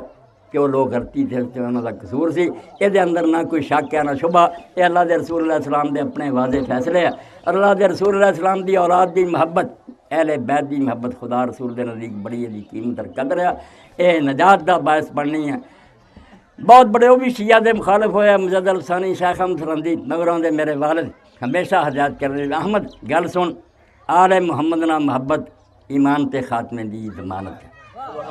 C: کہ وہ لوگ غلطی تھے انہوں کا قصور سی یہ اندر نہ کوئی شک ہے نہ شبہ یہ اللہ دے رسول اللہ السلام دے اپنے واضح فیصلے ہیں اللہ دے رسول اللہ السلام دی اولاد دی محبت اہل بیت دی محبت خدا رسول دے نزدیک بڑی دی قیمت اور قدر ہے یہ نجات دا باعث بننی ہے بہت بڑے وہ بھی شیعہ دے مخالف ہوئے مجد الثانی شیخ احمد فرندی مگروں دے میرے والد ہمیشہ حجات کر رہے احمد گل سن آل محمد نہ محبت ایمان تے خاتمے دی ضمانت ہے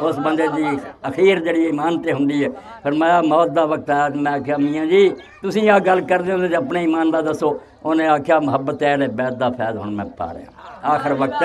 C: اس بندے دی اخیر جڑی ایمان تے ہوندی ہے فرمایا موت دا وقت آیا میں آخیا میاں جی تسی آ گل کردے ہوندے اپنے ایمان دا دسو انہیں آخیا محبت اہل بیت دا فیض ہن میں پا رہا آخر وقت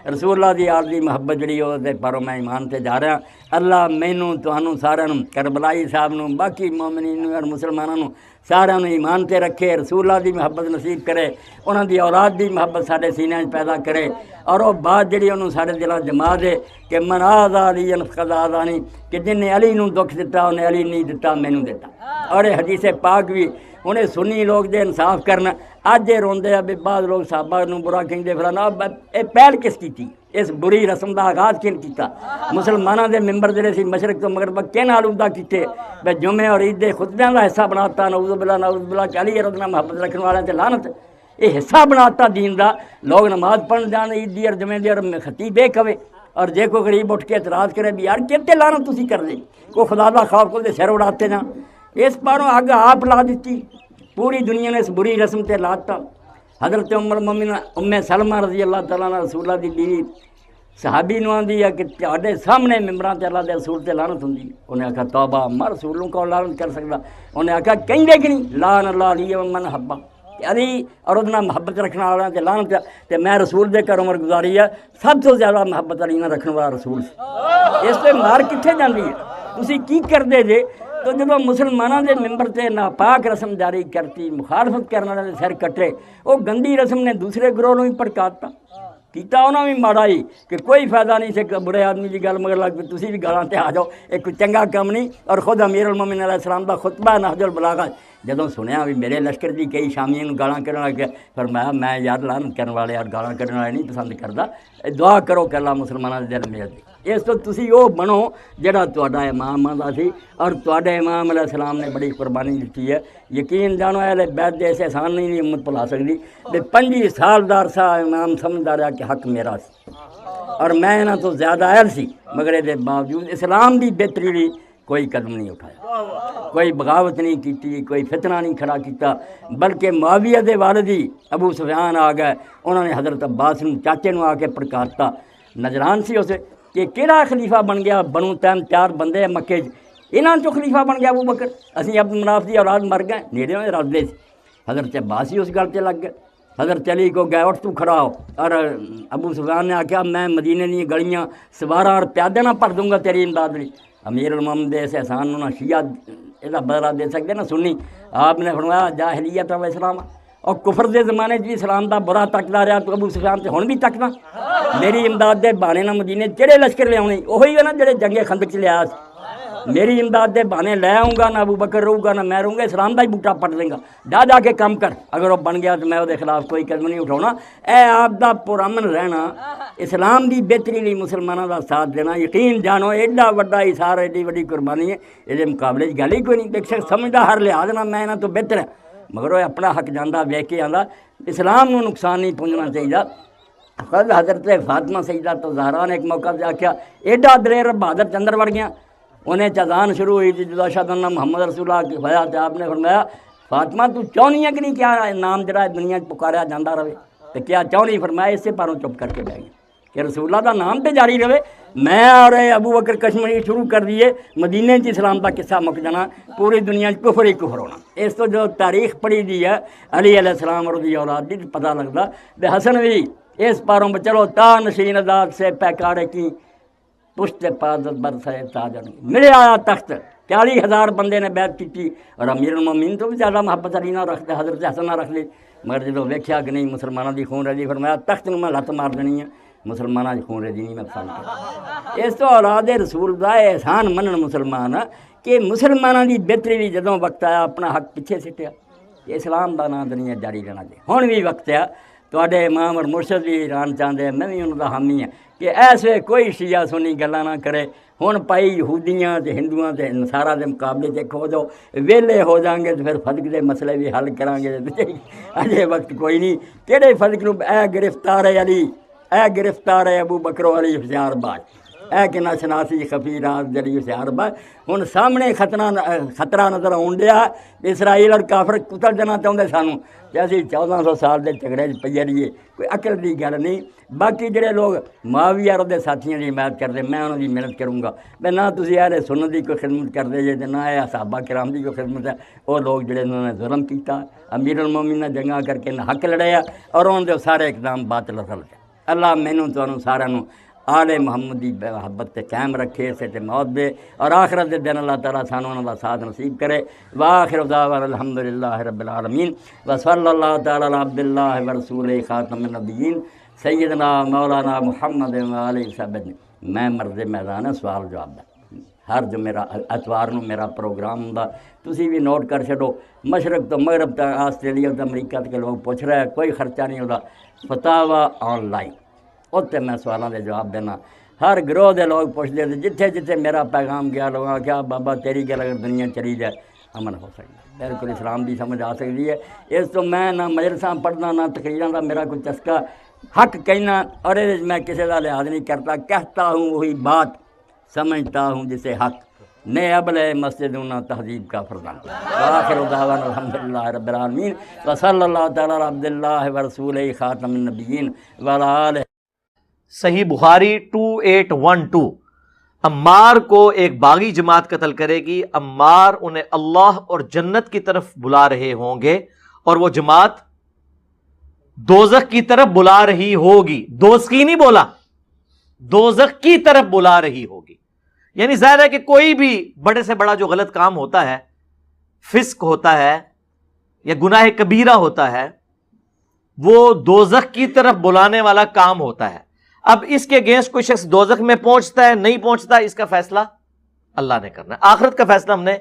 C: رسول اللہ دی آل دی محبت جڑی وہ دے پروں میں ایمان تے جا رہا اللہ مینوں تہانوں سارے کربلائی صاحب نوں باقی مومنین اور مسلمانوں نوں سارے ایمان تے رکھے رسول اللہ دی محبت نصیب کرے انہاں دی اولاد دی محبت سارے سینے پیدا کرے اور وہ بات جڑی انہوں سارے دلاں جما دے کہ من آذا علی فقد آذانی کہ جن نے علی نوں دکھ دتا انہیں علی نہیں دتا مینوں دتا اور حدیث پاک بھی انہیں سنی لوگ دے انصاف کرنا اج یہ روندے بھی بعض لوگ صحابہ نوں برا کہندے فلانا اے پہل کس کیتی اس بری رسم دا آغاز کن کیتا مسلمانوں دے ممبر جڑے سی مشرق تو مغرب کن آلودہ کیتے بے جمعے اور عید دے خطبیاں دا حصہ بناتا نعوذ باللہ کہ علی رضی اللہ محبت رکھنے والے تے لعنت یہ حصہ بناتا دین دا لوگ نماز پڑھن جان عید دی اور جمعے دی اور خطیب بے کہے اور جے کوئی غریب اٹھ کے اعتراض کرے بھی یار کتے لعنت تسی کر دے کوئی خدا دا خوف کو دے سر اڑاتے جا اس پاروں اگ آپ لا دیتی پوری دنیا نے اس بری رسم تے لاتا حضرت ام سلمہ رضی اللہ تعالیٰ عنہ رسول اللہ دی بیوی صحابی نو آندی ہے کہ تہاڈے سامنے ممبراں تے اللہ دے رسول تے لعنت ہوندی انہیں آکھا توبہ ما رسولوں کو لعنت کر سکدا انہیں آکھا کہندے کہ نہیں لعن اللہ علی ومن حبہ علی اور ادنا محبت رکھنے والا تے لعنت تے میں رسول دے کر عمر گزاری ہے سب تو زیادہ محبت علی نہ رکھنے والا رسول سی اس تے مار کتھے جاندی ہے تسی کی کردے جے تو جب مسلمانوں دے ممبر تے ناپاک رسم جاری کرتی مخالفت کرنے والے سر کٹے وہ گندی رسم نے دوسرے گروہ نوں بھی پڑکاتا کیتا انہوں بھی ماڑا ہی کہ کوئی فائدہ نہیں سے برے آدمی کی گل مگر لگ پی تسی بھی گالاں تے آ جاؤ ایک کوئی چنگا کام نہیں اور خود امیر المومنین علیہ السلام دا خطبہ نہج البلاغہ جدوں سنیا بھی میرے لشکر دی کئی شامیوں نوں گالاں کرن لگ گیا فرمایا میں یار لعنت کرن والے اور گالاں کرن والے نہیں پسند کردا دعا کرو کہ اللہ مسلماناں دے دل میں دے اس تو تسی وہ بنو جڑا تہاڈا امام آندا سی اور تہاڈے امام علیہ السلام نے بڑی قربانی دتی ہے یقین جانو اہل بیت دے ایسے احسان نہیں امت بھلا سکدی تے 25 سال دا عرصہ امام سمجھدا رہا کہ حق میرا سی اور میں انہاں تو زیادہ اہل سی مگر دے باوجود اسلام دی بہتری لی کوئی قدم نہیں اٹھایا کوئی بغاوت نہیں کیتی کوئی فتنہ نہیں کھڑا کیتا بلکہ معاویہ دے والدی ابو سفیان آ گئے انہوں نے حضرت عباس نوں چاچے نوں آ کے پڑکارتا نجران سی اسے کہ کیڑا خلیفہ بن گیا بنو تیم 4 بندے مکے انہاں چوں خلیفہ بن گیا ابو بکر اسی عبد مناف دی اولاد مر گئے نیڑے میں رلدے سی حضرت عباس ہی اس گل تے لگ گئے حضرت علی کو گئے اٹھ تو کھڑا ہو اور ابو سفیان نے آکھیا میں مدینے دی گلیاں سوارا اور پیادے نہ بھر دوں گا تیری امداد لئی امیر المومنین دے اس احسان نوں نہ شیعہ یہ بدلہ دے سکتے نہ سنی آپ نے فرمایا جاہلیت و اسلام اور کفر دے زمانے جی اسلام دا برا تکدا رہا تو ابو سفیان تے ہن بھی تکنا میری امداد دے بہانے نہ مدینے چڑے لشکر لے آنے وہی ہے نا جڑے جنگ خندق چ لیا میری امداد دے بہانے لے آؤں گا، نہ ابو بکر رہوں گا نہ میں رہوں گا، اسلام دا ہی بوٹا پٹ دیں گا، جا کے کام کر، اگر وہ بن گیا تو میں وہ خلاف کوئی قدم نہیں اٹھاؤنا۔ اے آپ دا پرامن رہنا، اسلام دی بہتری لیے مسلمانوں دا ساتھ دینا، یقین جانو ایڈا وڈا اثار، ایڈی وڈی قربانی ہے، یہ مقابلے گل ہی کوئی نہیں۔ بے شک سمجھدا ہر لحاظ نہ میں انہاں تو بہتر ہے، مگر وہ اپنا حق جاندا ویکھ کے آندا اسلام نو نقصان نہیں پہنچنا چاہیے۔ خود حضرت فاطمہ سیدہ تو زہرا نے ایک موقع پہ آخیا، ایڈا دلیر بہادر چندر وڑ گیا، انہیں چذان شروع ہوئی تھی جدا اشہد ان محمد رسول اللہ کی ہوا، تو آپ نے فرمایا فاطمہ تو چاہنی ہے کہ نہیں کیا نام جڑا دنیا پکاریا جاتا رہے، تو کیا چاہنی؟ فرمایا اس سے پاروں چپ کر کے بہ گئے کہ رسول اللہ دا نام تے جاری رہے۔ میں اور ابو بکر کشمیری شروع کر دیے، مدینے چ اسلام دا قصہ مک جانا، پوری دنیا کفر ہی کفر ہونا۔ اس تو جو تاریخ پڑھی دی ہے علی علیہ السلام اور دی اولاد دی، پتہ لگتا بے حسن بھی اس پاروں پہ چلو تا نشین ذات سے پیکارے کی پشت پادت برسے تاجن، ملے آیا تخت، 40,000 بندے نے بیعت کی، اور امیر المومنین تو بھی زیادہ محبت علی نہ رکھتے، حضرت حسن نہ رکھ لی، مگر جب ویکھیا کہ نہیں مسلمانوں دی خون رضی، فرمایا تخت نو میں لت مار دینی ہے، مسلمانوں دی خون رضی نہیں میں پسند کرتا۔ اس تو اولاد رسول دا احسان منن مسلمان کہ مسلمانوں دی بہتری بھی جدوں وقت آیا اپنا حق پیچھے سٹیا، کہ اسلام دا نام دنیا جاری رہنا چاہیے۔ ہن بھی وقت ہے، تواڈے امام اور مرشد بھی ایران چاہتے ہیں، میں بھی انہوں کا حامی ہاں کہ ایسے کوئی شیعہ سنی گلاں نہ کرے۔ ہن پائی یہودیاں تے ہندوؤں تے نصارا دے مقابلے تے کھو جاؤ، ویلے ہو جائیں گے تو پھر فرق دے مسئلے بھی حل کریں گے۔ اجے وقت کوئی نہیں، کہڑے فرق نو؟ اے گرفتار علی، اے گرفتار ابو بکر علی ہوشیار باش، اے کہ نہ شناسی خفی راز جلی ہوشیار باش۔ ہن سامنے خطرہ نظر آن ڈیا، اسرائیل اور کافر کتل جانا چاہتے سانوں، کہ اسی 1400 سال دے جھگڑے پئی رہیے، کوئی عقل دی گل نہیں۔ باقی جڑے لوگ معاویہ اور دے ساتھیاں دی حمایت کرتے، میں انہوں دی محنت کروں گا، میں نہ تسی اہل سنت دی کوئی خدمت کرتے جے، نہ اے صحابہ کرام دی کوئی خدمت ہے۔ وہ لوگ جڑے انہوں نے ظلم کیتا، امیر المومنین جنگاں کر کے نہ حق لڑیا، اور انہوں دے سارے اقدام باطل اصل ہے۔ اللہ مینوں تانوں سارا نوں آل محمد دی محبت تے قائم رکھے، اسے تے موت دے، اور آخرت دے دن اللہ تعالیٰ سانوں انہاں دا ساتھ نصیب کرے۔ وآخر دعوانا الحمدللہ رب العالمین، وصلی اللہ تعالیٰ علی عبد اللہ ورسولہ خاتم النبیین سیدنا مولانا محمد وآلہ وصحبہ۔ میں مرد میدان ہے، سوال جواب دا ہر جو میرا اتوار نو میرا پروگرام ہوندا، تسی بھی نوٹ کر چھڈو، مشرق تو مغرب تک، آسٹریلیا تو امریکہ تک لوگ پوچھ رہے ہیں، کوئی خرچہ نہیں ہوتا، فتاوا آن لائن، اتنے میں سوالاں دے جواب دینا۔ ہر گروہ دے لوگ پوچھتے تھے، جتھے جتھے میرا پیغام گیا لوگوں کیا بابا تیری گل اگر دنیا چلی جائے امن ہو سکتا ہے، بالکل اسلام دی سمجھ آ سکتی ہے۔ اس تو میں نہ مجلساں پڑھنا نہ تقریراں دا میرا کوئی چسکا، حق کہنا، اور میں کسی کا لحاظ نہیں کرتا، کہتا ہوں وہی بات، سمجھتا ہوں جسے حق، نئے ابل مسجد نہ تہذیب کا فرزان۔ آخر دعوانا الحمدللہ رب العالمین، وصلی اللہ تعالیٰ علی عبد اللہ ورسولہ خاتم النبیین وعلی آلہ۔
E: صحیح بخاری 2812، عمار کو ایک باغی جماعت قتل کرے گی، عمار انہیں اللہ اور جنت کی طرف بلا رہے ہوں گے، اور وہ جماعت دوزخ کی طرف بلا رہی ہوگی۔ دوزخی نہیں بولا، دوزخ کی طرف بلا رہی ہوگی۔ یعنی ظاہر ہے کہ کوئی بھی بڑے سے بڑا جو غلط کام ہوتا ہے، فسق ہوتا ہے یا گناہ کبیرہ ہوتا ہے، وہ دوزخ کی طرف بلانے والا کام ہوتا ہے۔ اب اس کے اگینسٹ کوئی شخص دوزخ میں پہنچتا ہے نہیں پہنچتا، اس کا فیصلہ اللہ نے کرنا ہے۔ آخرت کا فیصلہ ہم نے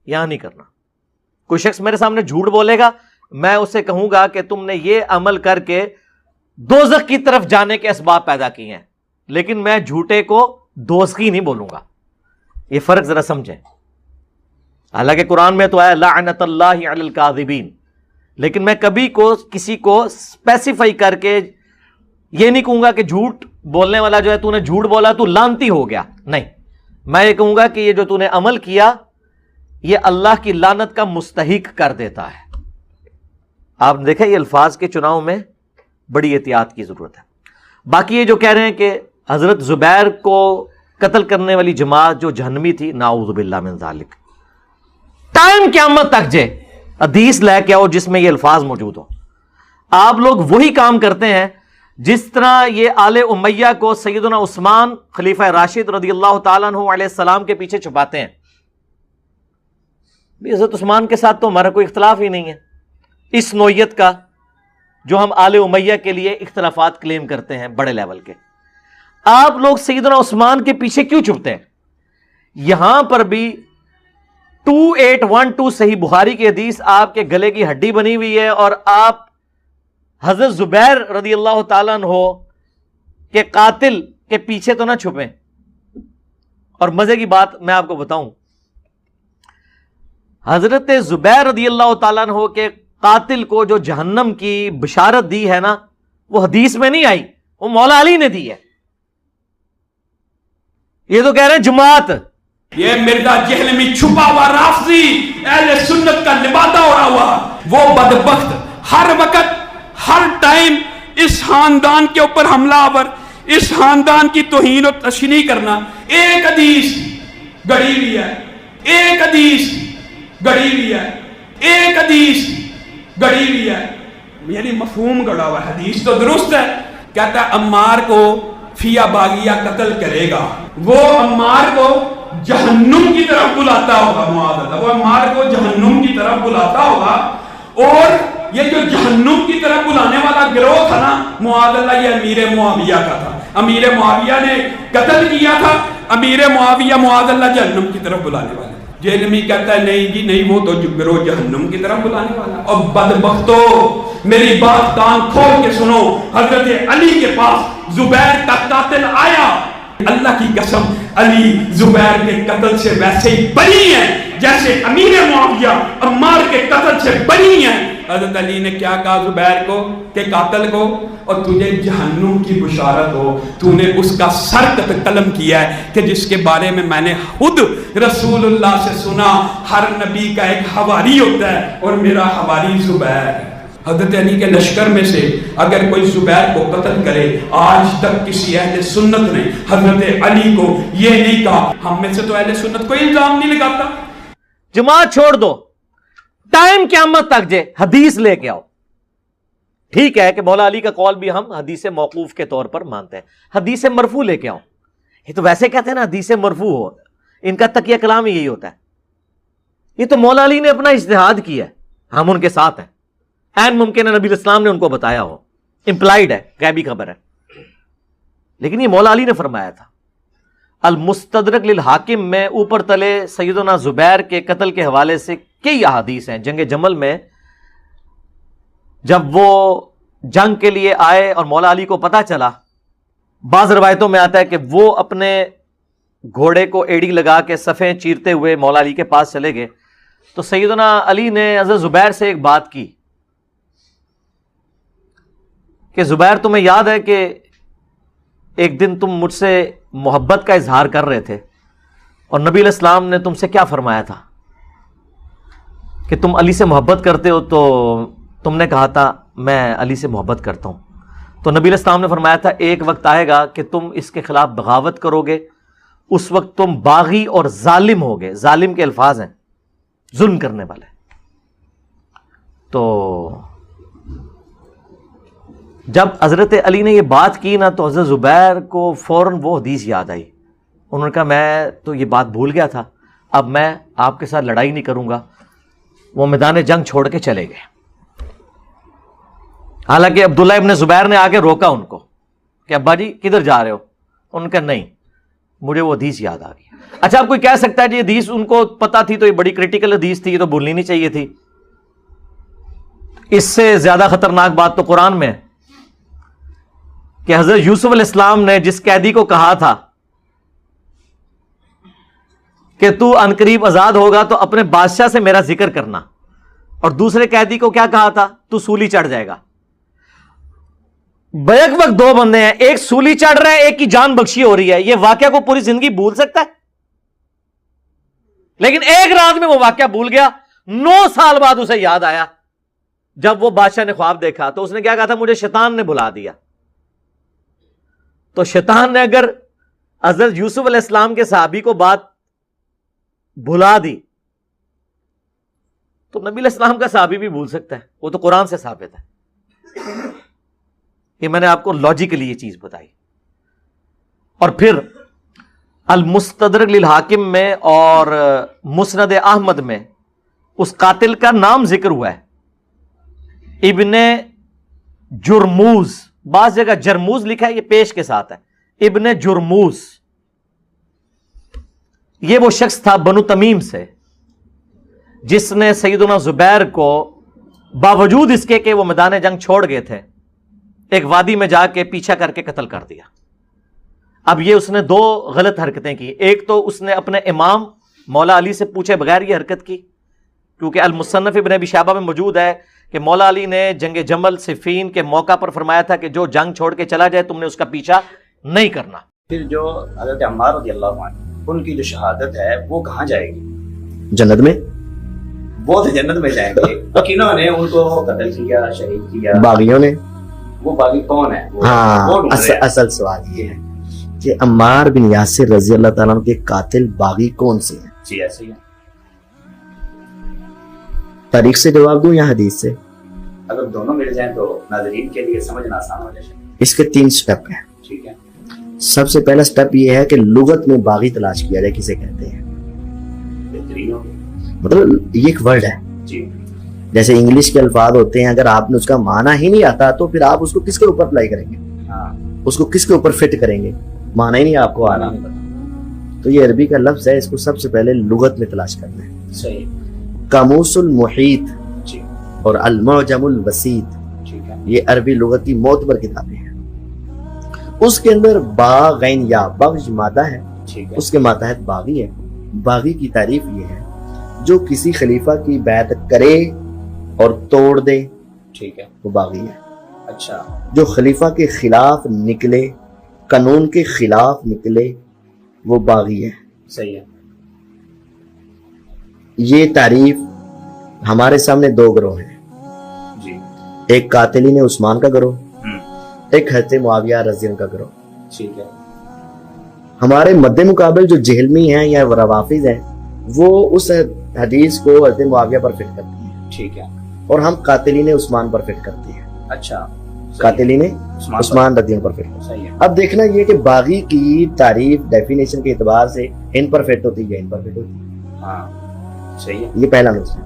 E: یہاں نہیں کرنا۔ کوئی شخص میرے سامنے جھوٹ بولے گا، میں اسے کہوں گا کہ تم نے یہ عمل کر کے دوزخ کی طرف جانے کے اسباب پیدا کیے ہیں، لیکن میں جھوٹے کو دوزخی نہیں بولوں گا۔ یہ فرق ذرا سمجھیں۔ حالانکہ قرآن میں تو آیا لعنت اللہ علی الکاذبین، لیکن میں کبھی کو کسی کو اسپیسیفائی کر کے یہ نہیں کہوں گا کہ جھوٹ بولنے والا جو ہے تو نے جھوٹ بولا تو لعنتی ہو گیا، نہیں، میں یہ کہوں گا کہ یہ جو تو نے عمل کیا یہ اللہ کی لعنت کا مستحق کر دیتا ہے۔ آپ دیکھیں یہ الفاظ کے چناؤ میں بڑی احتیاط کی ضرورت ہے۔ باقی یہ جو کہہ رہے ہیں کہ حضرت زبیر کو قتل کرنے والی جماعت جو جہنمی تھی، نعوذ باللہ من ذالک، ٹائم قیامت تک جے حدیث لے کے آؤ جس میں یہ الفاظ موجود ہو۔ آپ لوگ وہی کام کرتے ہیں جس طرح یہ آل امیہ کو سیدنا عثمان خلیفہ راشد رضی اللہ تعالیٰ عنہ علیہ السلام کے پیچھے چھپاتے ہیں۔ حضرت عثمان کے ساتھ تو ہمارا کوئی اختلاف ہی نہیں ہے، اس نوعیت کا جو ہم آل امیہ کے لیے اختلافات کلیم کرتے ہیں بڑے لیول کے۔ آپ لوگ سیدنا عثمان کے پیچھے کیوں چھپتے ہیں؟ یہاں پر بھی 2812 صحیح بخاری کی حدیث آپ کے گلے کی ہڈی بنی ہوئی ہے، اور آپ حضرت زبیر رضی اللہ تعالیٰ عنہ کے قاتل کے پیچھے تو نہ چھپیں۔ اور مزے کی بات میں آپ کو بتاؤں، حضرت زبیر رضی اللہ تعالیٰ عنہ کے قاتل کو جو جہنم کی بشارت دی ہے نا، وہ حدیث میں نہیں آئی، وہ مولا علی نے دی ہے۔ یہ تو کہہ رہے ہیں جماعت،
F: یہ مرزا جہلمی چھپا ہوا رافضی اہل سنت کا لبادہ اڑا ہوا، وہ بدبخت ہر وقت ہر ٹائم اس خاندان کے اوپر حملہ آور، اس خاندان کی توہین و تشنیع کرنا۔ ایک حدیث گڑی ہوئی ہے، ایک حدیث گڑی ہوئی ہے، ایک حدیث گڑی ہوئی ہے، یعنی مفہوم گڑا ہوا ہے۔ حدیث تو درست ہے، کہتا ہے عمار کو فیا باغیہ قتل کرے گا، وہ عمار کو جہنم کی طرف بلاتا ہوگا، معاذ اللہ، وہ عمار کو جہنم کی طرف بلاتا ہوگا، اور یہ جو جہنم کی طرف بلانے والا گروہ تھا نا، معاذ اللہ، یہ امیر معاویہ کا تھا۔ امیر معاویہ نے قتل کیا تھا، امیر معاویہ معاذ اللہ جہنم کی طرف بلانے والا۔ جہلمی کہتا ہے نہیں جی نہیں، وہ تو گروہ جہنم کی طرف بلانے والا۔ اور بدبختو، میری بات کان کھول کے سنو، حضرت علی کے پاس زبیر کا قاتل آیا، اللہ کی قسم علی زبیر کے قتل سے ویسے ہی بری ہیں جیسے امیر معاویہ عمار کے قتل سے بری ہیں۔ حضرت علی نے کیا کہا زبیر کو کہ قاتل کو، اور تجھے جہنم کی بشارت ہو، تو نے اس کا سر قلم کیا ہے کہ جس کے بارے میں میں نے خود رسول اللہ سے سنا، ہر نبی کا ایک حواری ہوتا ہے اور میرا حواری زبیر ہے۔ حضرت علی کے لشکر میں سے اگر کوئی زبیر کو قتل کرے، آج تک کسی اہل سنت نے حضرت علی کو یہ نہیں کہا۔ ہم میں سے تو اہل سنت کوئی الزام نہیں لگاتا۔
E: جماعت چھوڑ دو، ٹائم قیامت تک جے حدیث لے کے آؤ۔ ٹھیک ہے کہ مولا علی کا قول بھی ہم حدیث موقوف کے طور پر مانتے ہیں، حدیث مرفوع لے کے آؤ۔ یہ تو ویسے کہتے ہیں نا حدیث مرفوع ہو، ان کا تکیہ کلام یہی ہوتا ہے۔ یہ تو مولا علی نے اپنا اجتہاد کیا ہے، ہم ان کے ساتھ ہیں۔ این ممکن ہے نبی اسلام نے ان کو بتایا ہو، امپلائیڈ ہے، غیبی خبر ہے، لیکن یہ مولا علی نے فرمایا تھا۔ المستدرک للحاکم میں اوپر تلے سیدنا زبیر کے قتل کے حوالے سے کئی احادیث ہیں۔ جنگ جمل میں جب وہ جنگ کے لیے آئے اور مولا علی کو پتا چلا، بعض روایتوں میں آتا ہے کہ وہ اپنے گھوڑے کو ایڑی لگا کے صفیں چیرتے ہوئے مولا علی کے پاس چلے گئے، تو سیدنا علی نے حضرت زبیر سے ایک بات کی کہ زبیر تمہیں یاد ہے کہ ایک دن تم مجھ سے محبت کا اظہار کر رہے تھے اور نبی علیہ السلام نے تم سے کیا فرمایا تھا کہ تم علی سے محبت کرتے ہو، تو تم نے کہا تھا میں علی سے محبت کرتا ہوں۔ تو نبی علیہ السلام نے فرمایا تھا ایک وقت آئے گا کہ تم اس کے خلاف بغاوت کرو گے، اس وقت تم باغی اور ظالم ہوگے۔ ظالم کے الفاظ ہیں، ظلم کرنے والے۔ تو جب حضرت علی نے یہ بات کی نا، تو حضرت زبیر کو فوراً وہ حدیث یاد آئی۔ انہوں نے کہا میں تو یہ بات بھول گیا تھا، اب میں آپ کے ساتھ لڑائی نہیں کروں گا۔ وہ میدان جنگ چھوڑ کے چلے گئے۔ حالانکہ عبداللہ ابن زبیر نے آگے روکا ان کو کہ ابا جی کدھر جا رہے ہو؟ انہوں نے کہا نہیں، مجھے وہ حدیث یاد آ گئی۔ اچھا اب کوئی کہہ سکتا ہے جی حدیث ان کو پتا تھی تو یہ بڑی کریٹیکل حدیث تھی، یہ تو بھولنی نہیں چاہیے تھی۔ اس سے زیادہ خطرناک بات تو قرآن میں ہے کہ حضرت یوسف علیہ السلام نے جس قیدی کو کہا تھا کہ تو عنقریب آزاد ہوگا تو اپنے بادشاہ سے میرا ذکر کرنا، اور دوسرے قیدی کو کیا کہا تھا؟ تو سولی چڑھ جائے گا۔ بیک وقت دو بندے ہیں، ایک سولی چڑھ رہا ہے، ایک کی جان بخشی ہو رہی ہے۔ یہ واقعہ کو پوری زندگی بھول سکتا ہے؟ لیکن ایک رات میں وہ واقعہ بھول گیا، 9 سال بعد اسے یاد آیا جب وہ بادشاہ نے خواب دیکھا تو اس نے کیا کہا تھا؟ مجھے شیطان نے بلا دیا۔ تو شیطان نے اگر حضرت یوسف علیہ السلام کے صحابی کو بات بھلا دی تو نبی علیہ السلام کا صحابی بھی بھول سکتا ہے، وہ تو قرآن سے ثابت ہے۔ یہ میں نے آپ کو لاجیکلی یہ چیز بتائی۔ اور پھر المستدرک للحاکم میں اور مسند احمد میں اس قاتل کا نام ذکر ہوا ہے، ابن جرموز، بعض جگہ جرموز لکھا ہے، یہ پیش کے ساتھ ہے، ابن جرموز۔ یہ وہ شخص تھا بنو تمیم سے جس نے سیدنا زبیر کو باوجود اس کے کہ وہ میدان جنگ چھوڑ گئے تھے ایک وادی میں جا کے پیچھا کر کے قتل کر دیا. اب یہ اس نے دو غلط حرکتیں کی. ایک تو اس نے اپنے امام مولا علی سے پوچھے بغیر یہ حرکت کی، کیونکہ المصنف ابن ابی شیبہ میں موجود ہے کہ مولا علی نے جنگ جمل صفین کے موقع پر فرمایا تھا کہ جو جنگ چھوڑ کے چلا جائے تم نے اس کا پیچھا نہیں کرنا.
G: پھر جو حضرت عمار رضی اللہ عنہ ان کی جو شہادت ہے وہ کہاں جائے گی؟
H: جنت میں.
G: وہ تو جنت میں جائیں گے. کنہوں نے ان کو قتل کیا، شہید کیا؟
H: باغیوں نے.
G: وہ باغی کون ہے؟
H: ہاں اصل سوال یہ ہے کہ عمار بن یاسر رضی اللہ تعالیٰ عنہ کے قاتل باغی کون سے ہیں؟
G: جی ایسے ہی ہے.
H: تاریخ سے جواب دوں یا حدیث سے؟
G: اگر دونوں مل جائیں تو ناظرین کے لیے سمجھنا آسان ہو جائے.
H: اس کے 3 سٹیپ ہیں.
G: ٹھیک ہے.
H: سب سے پہلا سٹیپ یہ ہے کہ لغت میں باغی تلاش کیا جائے کسے کہتے ہیں.
G: بہترین ہو.
H: مطلب یہ ایک ورڈ ہے.
G: جی.
H: جیسے انگلش کے الفاظ ہوتے ہیں، اگر آپ نے اس کا معنی ہی نہیں آتا تو پھر آپ اس کو کس کے اوپر اپلائی کریں گے؟
G: ہاں.
H: اس کو کس کے اوپر فٹ کریں گے؟ معنی ہی نہیں آپ کو آ رہا. تو یہ عربی کا لفظ ہے، اس کو سب سے پہلے لغت میں تلاش کرنا ہے.
G: صحیح.
H: قاموس المحیط
G: جی.
H: اور المعجم الوسیط،
G: ٹھیک ہے.
H: یہ عربی لغت کی معتبر کتابیں ہیں. اس کے اندر با غین یا بغض مادہ ہے،
G: ٹھیک ہے.
H: اس کے ماتحت باغی ہے. باغی کی تعریف یہ ہے جو کسی خلیفہ کی بیعت کرے اور توڑ دے،
G: ٹھیک ہے،
H: وہ باغی ہے.
G: اچھا.
H: جو خلیفہ کے خلاف نکلے، قانون کے خلاف نکلے، وہ باغی ہے.
G: صحیح ہے.
H: یہ تعریف ہمارے سامنے 2 گروہ ہیں.
G: جی.
H: ایک قاتلین عثمان کا گروہ،
G: ہم.
H: ایک حضرت معاویہ رضی اللہ عنہ کا گروہ.
G: ٹھیک ہے.
H: ہمارے مد مقابل جو جہلمی ہیں یا روافظ ہیں وہ اس حدیث کو حضرت معاویہ پر فٹ کرتے ہیں.
G: ٹھیک ہے.
H: اور ہم قاتلین عثمان پر فٹ کرتے ہیں.
G: اچھا.
H: قاتلین عثمان رضی اللہ عنہ پر فٹ کرتے ہیں.
G: صحیح ہے.
H: اب دیکھنا یہ کہ باغی کی تعریف ڈیفینیشن کے اعتبار سے ان پر فٹ ہوتی ہے، ان پر فٹ ہوتی ہے.
G: ہاں. صحیح ہے.
H: یہ پہلا نقطہ.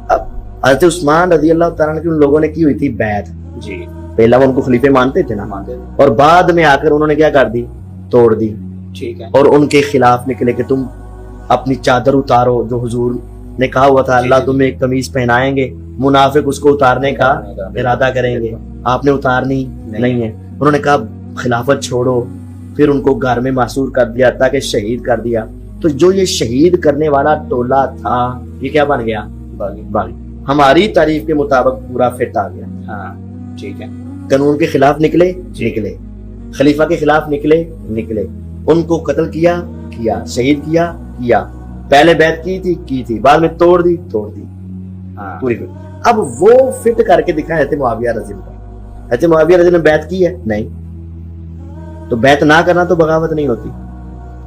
H: اب حضرت عثمان رضی اللہ تعالیٰ عنہ کی ان لوگوں نے کی ہوئی تھی بیعت.
G: جی.
H: پہلا وہ ان کو خلیفے مانتے تھے نا،
G: مانتے تھے.
H: اور بعد میں آ کر انہوں نے کیا کر دی؟ توڑ دی.
G: ٹھیک ہے.
H: اور ان کے خلاف نکلے کہ تم اپنی چادر اتارو، جو حضور نے کہا ہوا تھا اللہ تمہیں ایک قمیص پہنائیں گے. منافق اس کو اتارنے کا ارادہ کریں گے، آپ نے اتارنی نہیں ہے. انہوں نے کہا خلافت چھوڑو، پھر ان کو گھر میں محصور کر دیا تاکہ شہید کر دیا. تو جو یہ شہید کرنے والا ٹولہ تھا یہ کیا بن گیا؟ باغی. ہماری تعریف کے مطابق پورا فٹ آ گیا.
G: ہاں. ٹھیک ہے.
H: قانون کے خلاف نکلے، نکلے. خلیفہ کے خلاف نکلے، نکلے. ان کو قتل کیا، شہید کیا. پہلے بیعت کی تھی، بعد میں توڑ دی.
G: ہاں.
H: پوری فٹ. اب وہ فٹ کر کے دکھا حضرت معاویہ رضی اللہ عنہ. حضرت معاویہ رضی اللہ عنہ نے بیعت کی ہے؟ نہیں. تو بیعت نہ کرنا تو بغاوت نہیں ہوتی.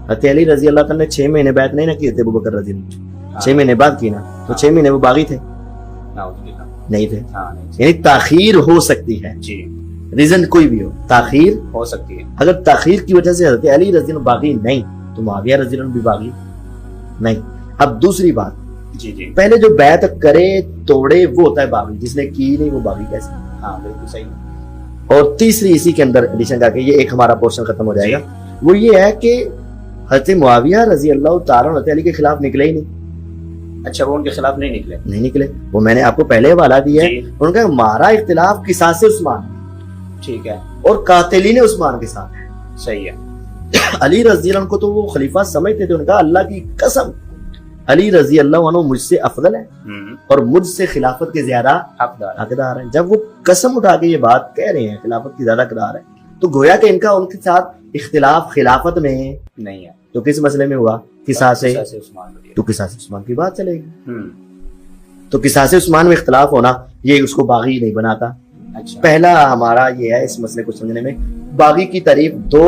H: حضرت علی رضی اللہ عنہ نے 6 مہینے بیعت نہیں نہ کی حضرت ابوبکر رضی اللہ عنہ. 6 مہینے بعد کی نا، تو 6 مہینے وہ باغی تھے؟ نہیں تھے. یعنی تاخیر ہو سکتی ہے.
G: جی.
H: ریزن کوئی بھی ہو، تاخیر
G: ہو سکتی ہے.
H: اگر تاخیر کی وجہ سے حضرت علی رضی اللہ عنہ باغی نہیں تو معاویہ رضی اللہ عنہ بھی باغی نہیں. اب دوسری بات،
G: جی. جی.
H: پہلے جو بیعت کرے توڑے وہ ہوتا ہے باغی، جس نے کی نہیں وہ باغی کیسے؟
G: ہاں بالکل صحیح.
H: اور تیسری اسی کے اندر ایڈیشن کر کے یہ ایک ہمارا پورشن ختم ہو جائے گا. وہ یہ ہے کہ حضرت معاویہ رضی اللہ تعالیٰ حضرت علی کے خلاف نکلے ہی نہیں.
G: اچھا. وہ ان کے خلاف نہیں نکلے.
H: وہ میں نے آپ کو پہلے حوالہ دیا ہے. انہوں نے کہا ہمارا اختلاف قصاص عثمان،
G: ٹھیک ہے،
H: اور قاتلین عثمان کے ساتھ ہے.
G: صحیح ہے.
H: علی رضی اللہ عنہ کو تو وہ خلیفہ سمجھتے تھے. انہوں نے کہا اللہ کی قسم علی رضی اللہ عنہ مجھ سے افضل ہے اور مجھ سے خلافت کے زیادہ حقدار ہے. جب وہ قسم اٹھا کے یہ بات کہہ رہے ہیں خلافت کی زیادہ حقدار ہے، تو گویا کہ ان کا ان کے ساتھ اختلاف خلافت میں
G: نہیں ہے.
H: تو کس مسئلے میں ہوا؟ قصاص
G: عثمان.
H: تو قصاص عثمان کی بات چلے گی. تو قصاص عثمان میں اختلاف ہونا یہ اس کو باغی نہیں بناتا.
G: اچھا.
H: پہلا ہمارا یہ ہے اس مسئلے کو سمجھنے میں، باغی کی تعریف 2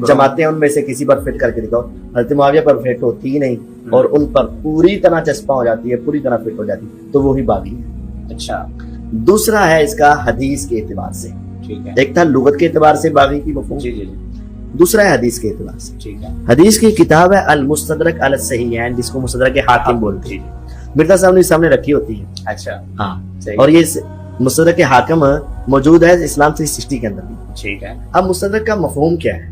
H: جماعتیں ان میں سے کسی پر فٹ کر کے دکھاؤ. حضرت معاویہ پر فٹ ہوتی ہی نہیں اور ان پر پوری طرح چسپاں ہو جاتی ہے، پوری طرح فٹ ہو جاتی ہے، تو وہی باغی ہے.
G: اچھا.
H: دوسرا ہے اس کا حدیث کے اعتبار سے.
G: ٹھیک ہے.
H: ایک تھا لغت کے اعتبار سے باغی کی مفہوم،
G: جی. جی.
H: دوسرا ہے حدیث کے اعتبار سے.
G: ٹھیک ہے.
H: حدیث کی کتاب ہے المستدرک علی الصحیحین، جس کو مستدرک حاکم بولتے ہیں. مرزا صاحب نے سامنے رکھی ہوتی ہے.
G: اچھا.
H: ہاں. اور یہ مستدرک حاکم موجود ہے اسلام 360 کے اندر بھی.
G: ٹھیک ہے.
H: اب مستدرک کا مفہوم کیا ہے؟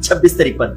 H: 2653,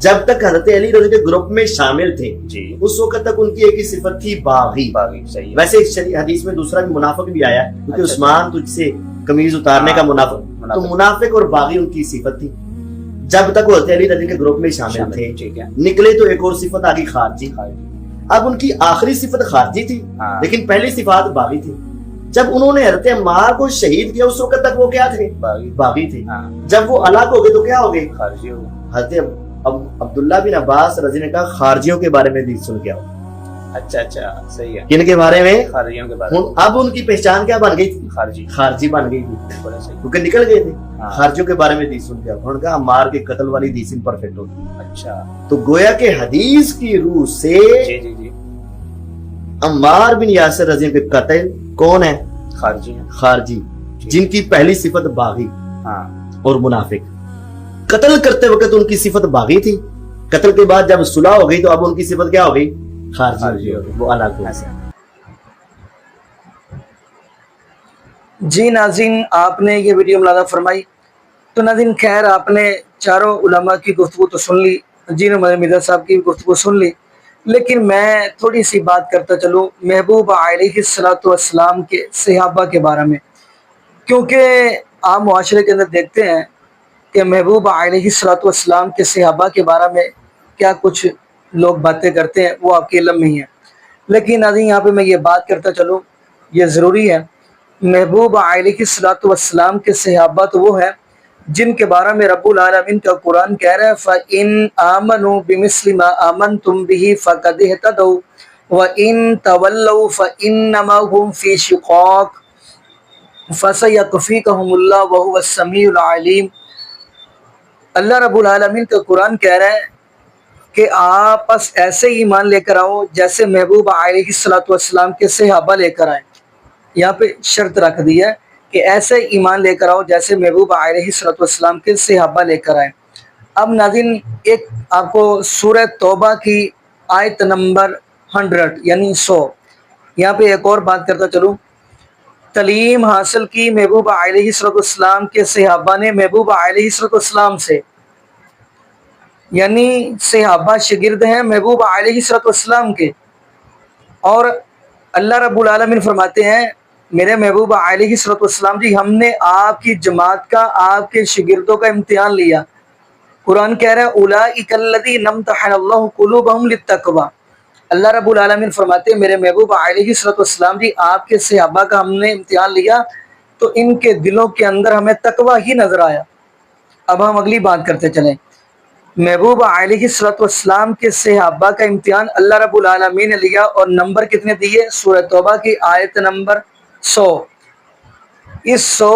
H: جب تک حضرت علی رضی کے گروپ میں شامل تھے
G: جی
H: اس وقت تک ان کی ایک ہی صفت تھی باغی.
G: باغی صحیح ہے.
H: ویسے اس حدیث میں دوسرا بھی منافق بھی آیا کیونکہ عثمان تجھ سے قمیض اتارنے کا منافق، تو منافق اور باغی ان کی صفت تھی جب تک وہ حضرت علی رضی کے گروپ میں شامل تھے.
G: ٹھیک ہے.
H: نکلے تو ایک اور صفت آگی خارجی. اب ان کی آخری صفت خارجی تھی لیکن پہلی صفات باغی تھی. جب انہوں نے حضرت عمار کو شہید کیا اس وقت تک وہ کیا تھے؟ باغی تھے. جب وہ الگ ہو گئے تو کیا ہو گئے؟
G: خارجی ہو گئے.
H: حضرت عبداللہ بن عباس رضی نے کہا خارجیوں کے بارے میں بھی سن کے آؤ.
G: اچھا اچھا صحیح ہے.
H: کن کے بارے میں؟
G: خارجیوں کے بارے میں.
H: اب ان کی پہچان کیا بن گئی تھی؟
G: خارجی.
H: خارجی بن گئی تھی
G: بڑا صحیح.
H: کیونکہ نکل گئے تھے. خارجیوں کے بارے میں حدیث سن کے آؤ. انہوں نے کہا عمار کے قتل والی حدیث پرفیکٹ ہوگی.
G: اچھا
H: تو گویا کہ حدیث کی روح سے
G: جی جی جی
H: عمار بن یاسر رضی کے قتل کون ہے؟
G: خارجی ہیں.
H: خارجی جن کی پہلی صفت باغی
G: ہاں
H: اور منافق. قتل کرتے وقت ان کی صفت باغی تھی، قتل کے بعد جب صلح ہو گئی تو اب ان کی صفت کیا ہو گئی؟ خارجی ہو گئی. وہ الگ ہو گئی.
A: جی ناظرین، آپ نے یہ ویڈیو ملاحظہ فرمائی. تو ناظرین خیر آپ نے چاروں علماء کی گفتگو تو سن لی، جی مرزا صاحب کی گفتگو سن لی، لیکن میں تھوڑی سی بات کرتا چلوں محبوب علیہ الصلوۃ والسلام کے صحابہ کے بارے میں، کیونکہ آپ معاشرے کے اندر دیکھتے ہیں کہ محبوب علیہ الصلوۃ والسلام کے صحابہ کے بارے میں کیا کچھ لوگ باتیں کرتے ہیں وہ آپ کے علم میں ہی ہیں. لیکن ناظرین یہاں پہ میں یہ بات کرتا چلوں، یہ ضروری ہے. محبوب علیہ الصلوۃ والسلام کے صحابہ تو وہ ہیں جن کے بارے میں رب العالمین کا قرآن کہہ رہا ہے فَإِنْ آمَنُوا بِمِثْلِ مَا آمَنْتُمْ بِهِ فَقَدِ اهْتَدَوْا وَإِنْ تَوَلَّوْا فَإِنَّمَا هُمْ فِي شِقَاقٍ فَسَيَكْفِيكَهُمُ اللَّهُ وَهُوَ السَّمِيعُ الْعَلِيمُ. اللہ رب العالمین کا قرآن کہہ رہا ہے کہ آپ بس ایسے ہی ایمان لے کر آؤ جیسے محبوب علیہ الصلوۃ والسلام کے صحابہ لے کر آئیں. یہاں پہ شرط رکھ دی ہے کہ ایسے ایمان لے کر آؤ جیسے محبوب علیہ الصلوۃ والسلام کے صحابہ لے کر آئیں. اب ناظرین ایک آپ کو سورہ توبہ کی آیت نمبر 100 یعنی 100 یہاں پہ ایک اور بات کرتا چلوں. تعلیم حاصل کی محبوب علیہ الصلوۃ والسلام کے صحابہ نے محبوب علیہ الصلوۃ والسلام سے، یعنی صحابہ شاگرد ہیں محبوب علیہ الصلوۃ والسلام کے. اور اللہ رب العالمین فرماتے ہیں میرے محبوب علیہ الصلوۃ والسلام جی ہم نے آپ کی جماعت کا، آپ کے شاگردوں کا امتحان لیا. قرآن کہہ رہا ہے اولئک الذین امتحن اللہ قلوبہم للتقوی. اللہ رب العالمین فرماتے ہیں میرے محبوب علیہ الصلوۃ والسلام جی آپ کے صحابہ کا ہم نے امتحان لیا تو ان کے دلوں کے اندر ہمیں تقوی ہی نظر آیا. اب ہم اگلی بات کرتے چلیں. محبوب علیہ الصلوۃ والسلام کے صحابہ کا امتحان اللہ رب العالمین نے لیا اور نمبر کتنے دیے؟ سورہ توبہ کی آیت نمبر 100. اس 100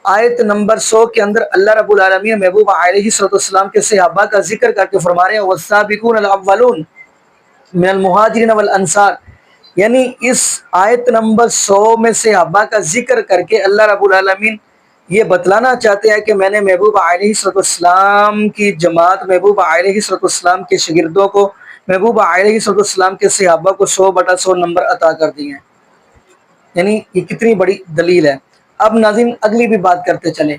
A: آیت نمبر 100 کے اندر اللہ رب العالمین محبوب علیہ الصلوۃ والسلام کے صحابہ کا ذکر کر کے فرما رہے ہیں والسابقون الاولون من المہاجرین والانصار. یعنی اس آیت نمبر 100 میں صحابہ کا ذکر کر کے اللہ رب العالمین یہ بتلانا چاہتے ہیں کہ میں نے محبوب علیہ الصلوۃ والسلام کی جماعت، محبوب علیہ الصلوۃ والسلام کے شاگردوں کو، محبوب علیہ الصلوۃ والسلام کے صحابہ کو 100/100 نمبر عطا کر دیے ہیں. یعنی یہ کتنی بڑی دلیل ہے. اب ناظرین اگلی بھی بات کرتے چلیں.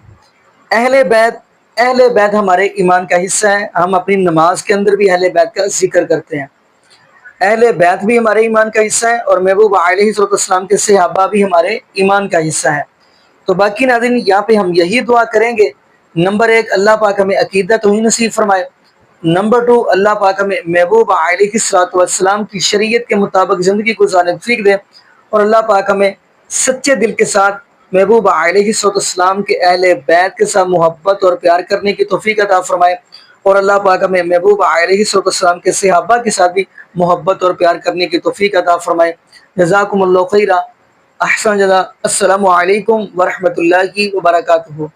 A: اہل بیت ہمارے ایمان کا حصہ ہے. ہم اپنی نماز کے اندر بھی اہل بیت کا ذکر کرتے ہیں. اہل بیت بھی ہمارے ایمان کا حصہ ہے اور محبوب علیہ الصلوۃ والسلام کے صحابہ بھی ہمارے ایمان کا حصہ ہے. تو باقی ناظرین یہاں پہ ہم یہی دعا کریں گے، نمبر 1 اللہ پاک ہمیں عقیدہ توحید نصیب فرمائے، نمبر 2 اللہ پاک ہمیں محبوب علیہ الصلوۃ والسلام کی شریعت کے مطابق زندگی گزارنے کی توفیق دے، اور اللہ پاک ہمیں سچے دل کے ساتھ محبوب علیہ الصلوۃ والسلام کے اہل بیت کے ساتھ محبت اور پیار کرنے کی توفیق عطا فرمائے، اور اللہ پاک ہمیں محبوب علیہ الصلوۃ والسلام کے صحابہ کے ساتھ بھی محبت اور پیار کرنے کی توفیق عطا فرمائے. جزاکم اللہ خیرا، احسن جزا. السلام علیکم ورحمۃ اللہ وبرکاتہ.